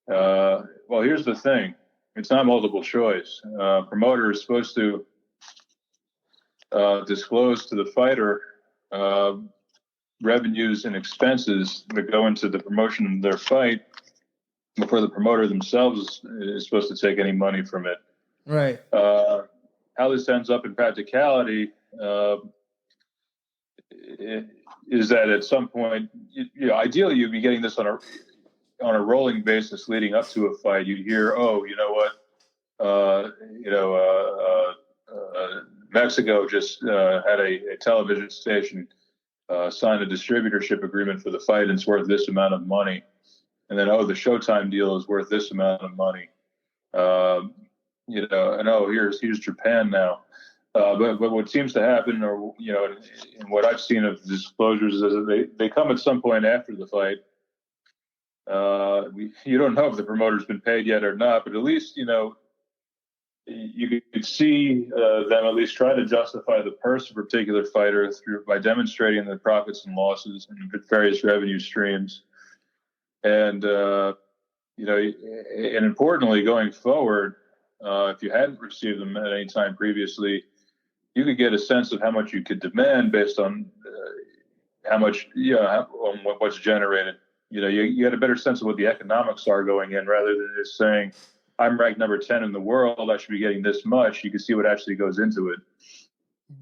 Well, here's the thing. It's not multiple choice. Promoter is supposed to disclose to the fighter revenues and expenses that go into the promotion of their fight before the promoter themselves is supposed to take any money from it. Right. How this ends up in practicality is that at some point, ideally you'd be getting this on a rolling basis leading up to a fight. You'd hear, oh, you know what, Mexico just had a television station sign a distributorship agreement for the fight, and it's worth this amount of money. And then, the Showtime deal is worth this amount of money. And here's Japan now. But what seems to happen, or and what I've seen of disclosures, is that they come at some point after the fight. You don't know if the promoter's been paid yet or not, but at least you could see them at least try to justify the purse of a particular fighter by demonstrating the profits and losses and various revenue streams. And and importantly, going forward, if you hadn't received them at any time previously, you could get a sense of how much you could demand based on how much, on what's generated. You get a better sense of what the economics are going in, rather than just saying, I'm ranked number 10 in the world, I should be getting this much. You can see what actually goes into it.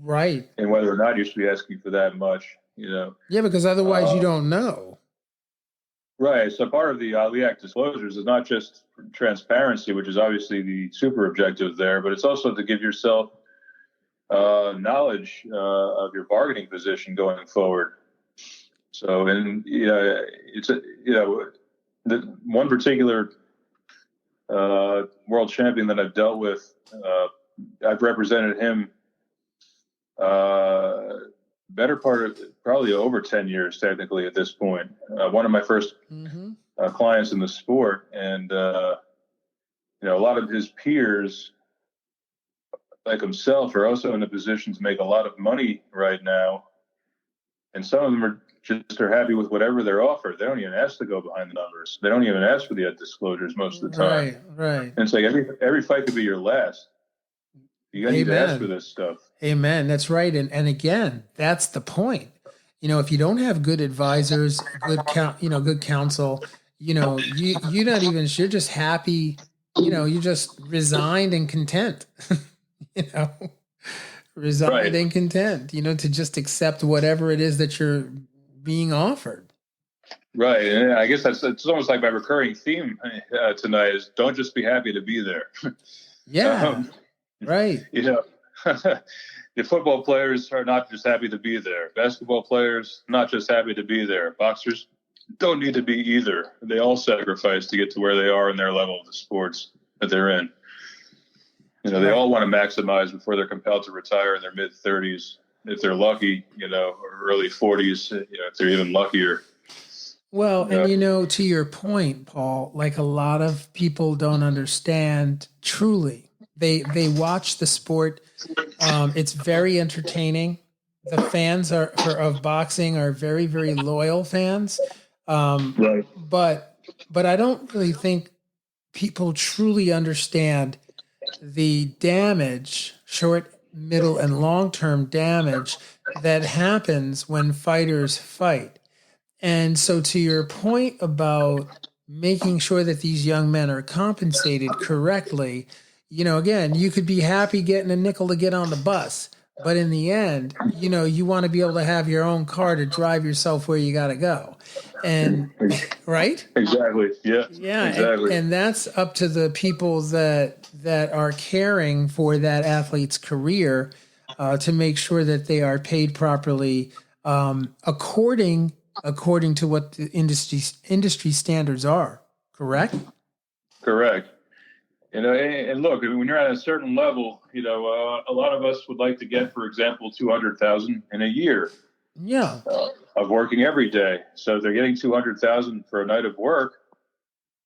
Right. And whether or not you should be asking for that much, Yeah, because otherwise you don't know. Right. So part of the Ali Act disclosures is not just transparency, which is obviously the super objective there, but it's also to give yourself knowledge of your bargaining position going forward. So, it's the one particular world champion that I've dealt with. I've represented him better part of probably over 10 years, technically, at this point. One of my first clients in the sport, and a lot of his peers, like himself, are also in a position to make a lot of money right now, and some of them are happy with whatever they're offered. They don't even ask to go behind the numbers. They don't even ask for the disclosures most of the time. Right. And it's like every fight could be your last. You need to ask for this stuff. Amen. That's right. And again, that's the point. If you don't have good advisors, good counsel, you're not even, you're just happy, you're just resigned and content, resigned and content, to just accept whatever it is that you're being offered. Right. And I guess it's almost like my recurring theme tonight is don't just be happy to be there. Yeah. Right. The football players are not just happy to be there. Basketball players, not just happy to be there. Boxers don't need to be either. They all sacrifice to get to where they are in their level of the sports that they're in. They all want to maximize before they're compelled to retire in their mid-30s. If they're lucky, or early 40s, if they're even luckier. Well, and to your point, Paul, like a lot of people don't understand truly. They watch the sport. It's very entertaining. The fans of boxing are very, very loyal fans. Right. But I don't really think people truly understand the damage, short, middle, and long-term damage that happens when fighters fight. And so to your point about making sure that these young men are compensated correctly, again, you could be happy getting a nickel to get on the bus, but in the end, you want to be able to have your own car to drive yourself where you got to go. And right? Exactly. Yeah. Yeah. Exactly. And that's up to the people that are caring for that athlete's career to make sure that they are paid properly according to what the industry standards are. Correct? Correct. And look, when you're at a certain level, a lot of us would like to get, for example, $200,000 in a year. Yeah. Of working every day. So if they're getting $200,000 for a night of work,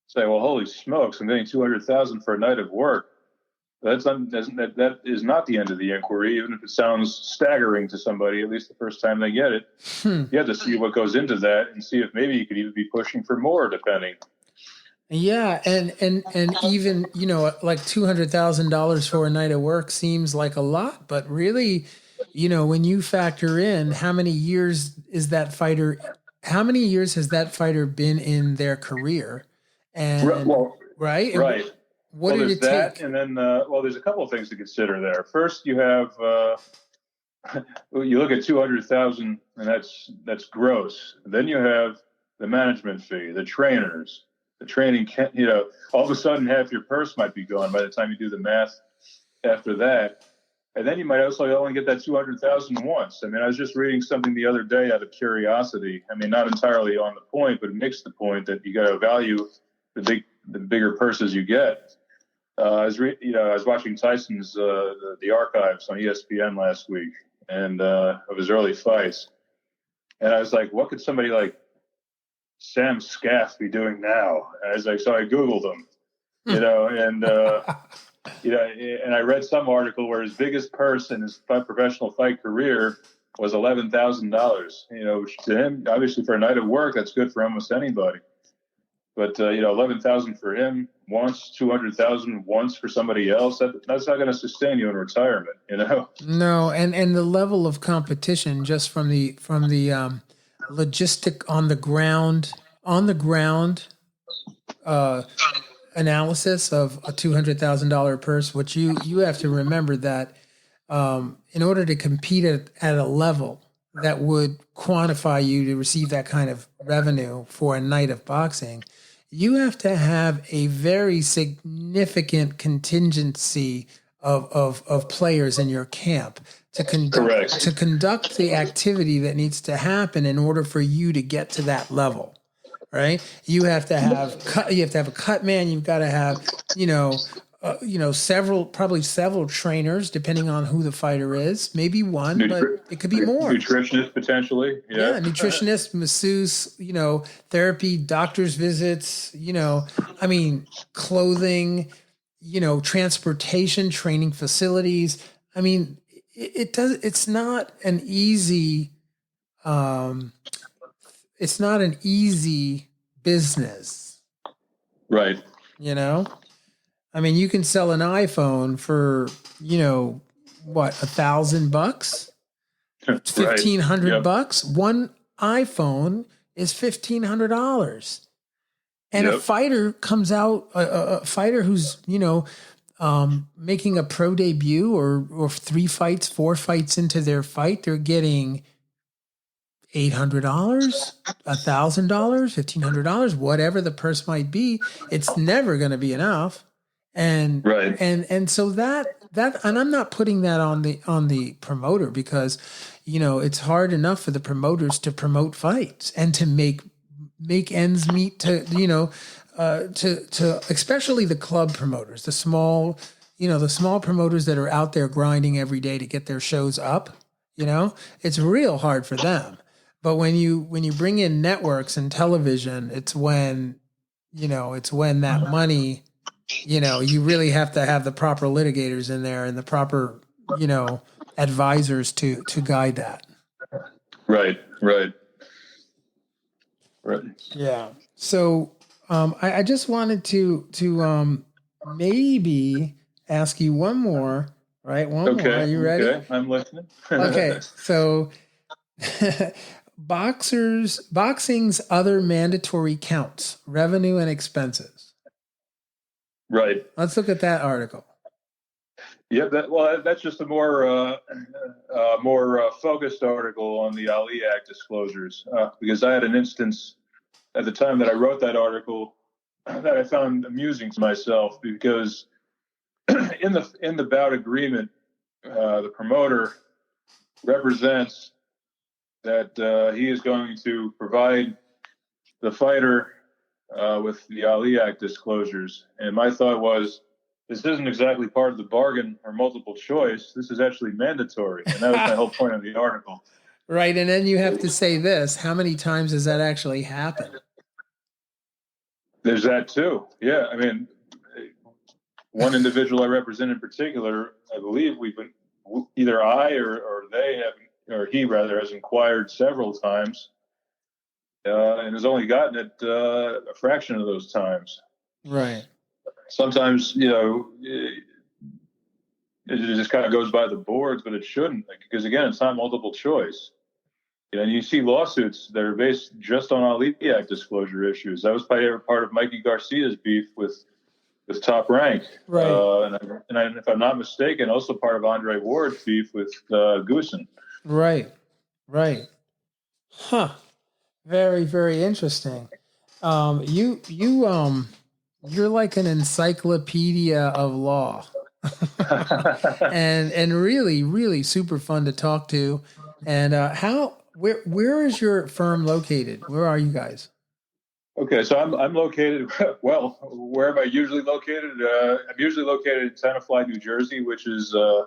say, well, holy smokes, I'm getting $200,000 for a night of work. That is not the end of the inquiry, even if it sounds staggering to somebody, at least the first time they get it. You have to see what goes into that and see if maybe you could even be pushing for more, depending. Yeah, and even like $200,000 for a night of work seems like a lot, but really, when you factor in how many years has that fighter been in their career? And right. What did it take? And then, there's a couple of things to consider there. First, you have, you look at 200,000 and that's gross. And then you have the management fee, the trainers, the training, all of a sudden half your purse might be gone by the time you do the math after that. And then you might also only get that 200,000 once. I mean, I was just reading something the other day out of curiosity. I mean, not entirely on the point, but it makes the point that you got to value the bigger purses you get. I was watching Tyson's the archives on ESPN last week, and of his early fights, and I was like, what could somebody like Sam Scaff be doing now? So I Googled him, and and I read some article where his biggest purse in his professional fight career was $11,000. Which to him, obviously, for a night of work, that's good for almost anybody. But 11,000 for him once, 200,000 once for somebody else. That's not going to sustain you in retirement. No, and the level of competition just from the logistic on the ground analysis of a $200,000 purse. Which you have to remember that in order to compete at a level that would quantify you to receive that kind of revenue for a night of boxing, you have to have a very significant contingency of players in your camp to conduct the activity that needs to happen in order for you to get to that level, right? You have to have a cut man. You've got to have several trainers, depending on who the fighter is. Maybe one, but it could be more. Nutritionist potentially. Yeah, nutritionist, masseuse, therapy, doctor's visits, clothing, transportation, training facilities. I mean, it's not an easy business. Right. I mean, you can sell an iPhone for, $1,000? It's $1,500. One iPhone is $1,500. And a fighter comes out, a fighter who's, making a pro debut or 4 fights into their fight, they're getting $800, $1,000, $1,500, whatever the purse might be. It's never going to be enough. And so that and I'm not putting that on the promoter, because it's hard enough for the promoters to promote fights and to make ends meet, to especially the club promoters, the small promoters that are out there grinding every day to get their shows up. It's real hard for them. But when you bring in networks and television, it's when that money, you really have to have the proper litigators in there and the proper, advisors to guide that. Right. Yeah. So I just wanted to maybe ask you one more, right? One more. Are you ready? Okay, I'm listening. Okay. So boxing's other mandatory counts, revenue and expenses. Right. Let's look at that article. Yeah, that's just a more focused article on the Ali Act disclosures, because I had an instance at the time that I wrote that article that I found amusing to myself, because in the bout agreement, the promoter represents that he is going to provide the fighter with the Ali Act disclosures. And my thought was, this isn't exactly part of the bargain or multiple choice. This is actually mandatory. And that was my whole point of the article. Right. And then you have to say this. How many times does that actually happen? There's that too. Yeah. I mean, one individual I represent in particular, I believe either I or they have, or he rather, has inquired several times and has only gotten it a fraction of those times. Right. Sometimes, just kind of goes by the boards, but it shouldn't, because again, it's not multiple choice. And you see lawsuits that are based just on Ali Act disclosure issues. That was part of Mikey Garcia's beef with Top Rank, right? And if I'm not mistaken, also part of Andre Ward's beef with Goosen. Right. Huh. Very, very interesting. You're like an encyclopedia of law. and really, really super fun to talk to. And where is your firm located? Where are you guys? Okay, so I'm located, well, where am I usually located? I'm usually located in Tenafly, New Jersey, which is a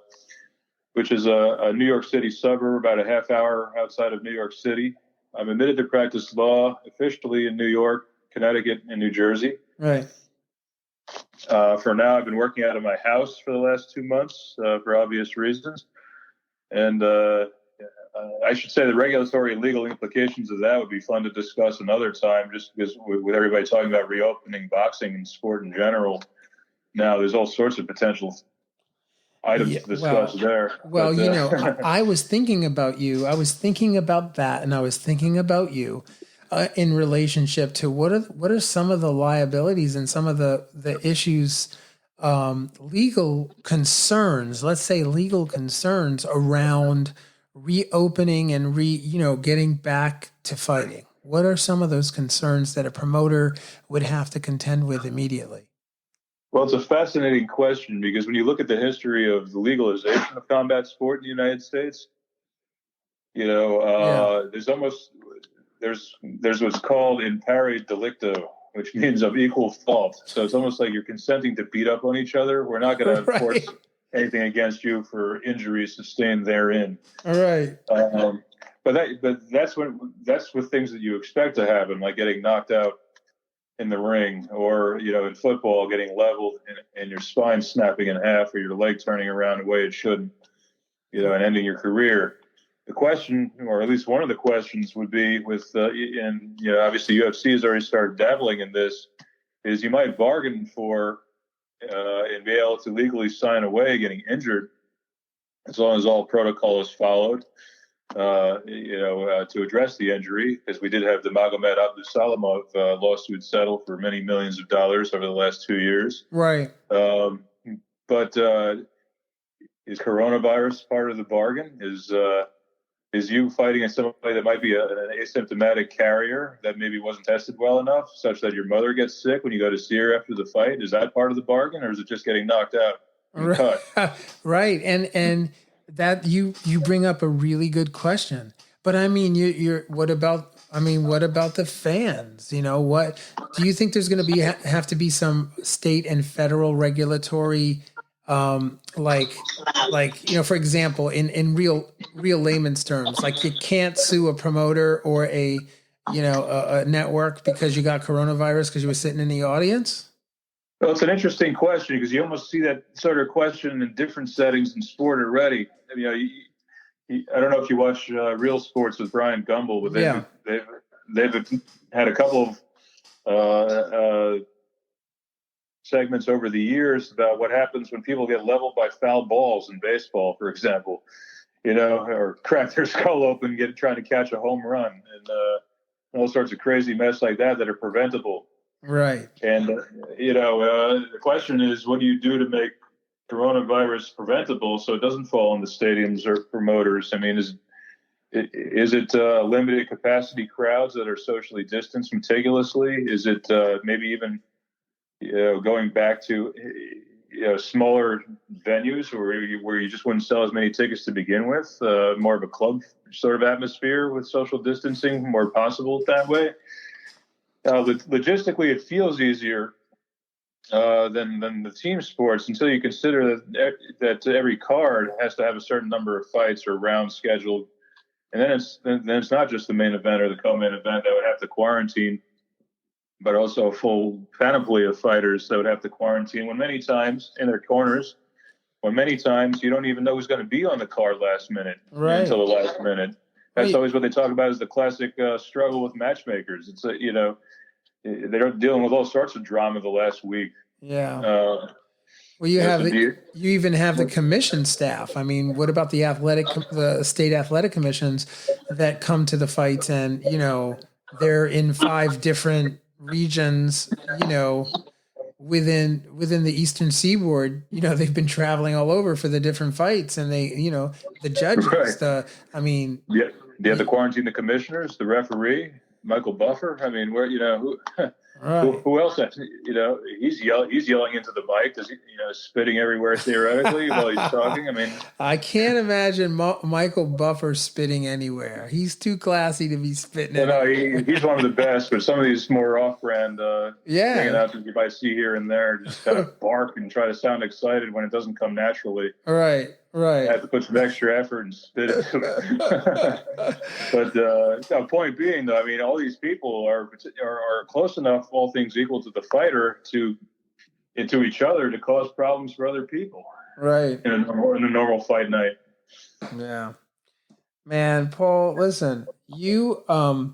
New York City suburb, about a half hour outside of New York City. I'm admitted to practice law officially in New York, Connecticut, and New Jersey. Right. For now, I've been working out of my house for the last 2 months for obvious reasons. And I should say the regulatory and legal implications of that would be fun to discuss another time, just because with everybody talking about reopening boxing and sport in general, now there's all sorts of potential items to discuss there. Well, but, I was thinking about you. I was thinking about that, and I was thinking about you in relationship to what are some of the liabilities and some of the issues, legal concerns. Let's say legal concerns around reopening and getting back to fighting. What are some of those concerns that a promoter would have to contend with immediately? Well, it's a fascinating question, because when you look at the history of the legalization of combat sport in the United States, there's what's called in pari delicto, which means of equal fault. So it's almost like you're consenting to beat up on each other. We're not going to enforce anything against you for injuries sustained therein. All right. But that's with things that you expect to happen, like getting knocked out in the ring, or in football, getting leveled and your spine snapping in half, or your leg turning around the way it shouldn't, and ending your career. The question, or at least one of the questions, would be with obviously UFC has already started dabbling in this, is you might bargain for and be able to legally sign away getting injured, as long as all protocol is followed, to address the injury, because we did have the Magomed Abdusalamov lawsuit settled for many millions of dollars over the last 2 years. Right. But is coronavirus part of the bargain? Is you fighting somebody that might be an asymptomatic carrier that maybe wasn't tested well enough, such that your mother gets sick when you go to see her after the fight? Is that part of the bargain, or is it just getting knocked out and cut? Right. And that you bring up a really good question. But I mean, what about the fans? What do you think there's going to have to be some state and federal regulatory, for example, in real layman's terms, like you can't sue a promoter or a network because you got coronavirus because you were sitting in the audience? Well, it's an interesting question, because you almost see that sort of question in different settings in sport already. I don't know if you watch Real Sports with Brian Gumbel, but they've had a couple of segments over the years about what happens when people get leveled by foul balls in baseball, for example, or crack their skull open trying to catch a home run, and all sorts of crazy mess like that are preventable. Right. And, the question is, what do you do to make coronavirus preventable so it doesn't fall on the stadiums or promoters? I mean, is it limited capacity crowds that are socially distanced meticulously? Is it maybe even, going back to, smaller venues where you just wouldn't sell as many tickets to begin with, more of a club sort of atmosphere with social distancing more possible that way? Logistically, it feels easier than the team sports, until you consider that every card has to have a certain number of fights or rounds scheduled, and then it's not just the main event or the co-main event that would have to quarantine, but also a full panoply of fighters that would have to quarantine. When many times in their corners, you don't even know who's going to be on the card last minute, right, until the last minute. That's always what they talk about, is the classic struggle with matchmakers. It's they're dealing with all sorts of drama the last week. Yeah. Well, you even have the commission staff. I mean, what about the state athletic commissions that come to the fights, and they're in 5 different regions, within the Eastern Seaboard. They've been traveling all over for the different fights, and they, the judges, right. They have to quarantine the commissioners, the referee, Michael Buffer. I mean, who? Right. Who else? He's yelling into the mic. Does he, spitting everywhere theoretically while he's talking? I mean, I can't imagine Michael Buffer spitting anywhere. He's too classy to be spitting. No, he's one of the best. But some of these more off-brand announcers you might see here and there just kind of bark and try to sound excited when it doesn't come naturally. Right. I have to put some extra effort and spit it. But point being, though, I mean, all these people are close enough, all things equal, to the fighter to each other to cause problems for other people. Right. In a normal fight night. Yeah. Man, Paul, listen, I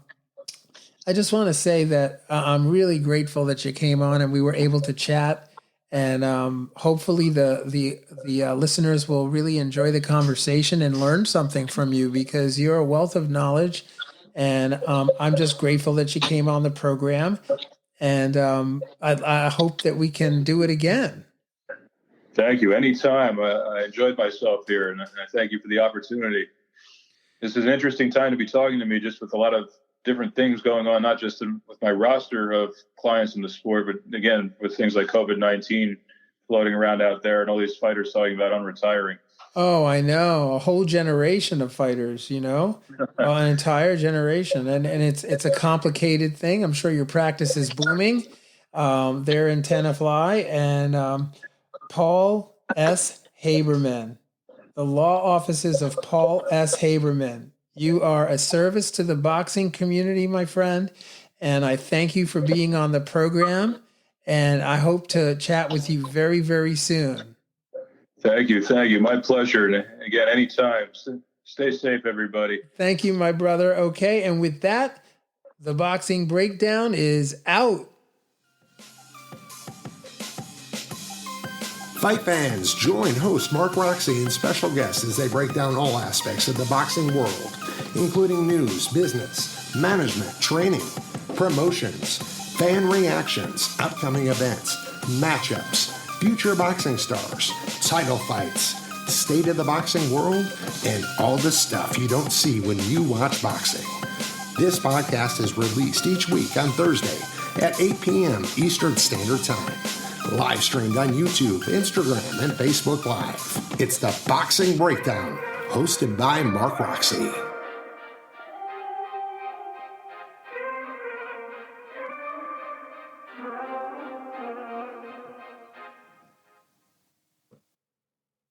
just want to say that I'm really grateful that you came on and we were able to chat. And hopefully the listeners will really enjoy the conversation and learn something from you, because you're a wealth of knowledge. And I'm just grateful that you came on the program. And I hope that we can do it again. Thank you. Anytime. I enjoyed myself here, and I thank you for the opportunity. This is an interesting time to be talking to me, just with a lot of different things going on, not just with my roster of clients in the sport, but again, with things like COVID-19 floating around out there and all these fighters talking about unretiring. Oh, I know. A whole generation of fighters, an entire generation. And it's a complicated thing. I'm sure your practice is booming there in Tenafly. And Paul S. Haberman, the law offices of Paul S. Haberman. You are a service to the boxing community, my friend, and I thank you for being on the program, and I hope to chat with you very, very soon. Thank you. My pleasure. And again, anytime. Stay safe, everybody. Thank you, my brother. Okay, and with that, the Boxing Breakdown is out. Fight fans, join host Mark Roxey and special guests as they break down all aspects of the boxing world, including news, business, management, training, promotions, fan reactions, upcoming events, matchups, future boxing stars, title fights, state of the boxing world, and all the stuff you don't see when you watch boxing. This podcast is released each week on Thursday at 8 p.m. Eastern Standard Time. Live streamed on YouTube, Instagram, and Facebook Live. It's the Boxing Breakdown, hosted by Mark Roxey.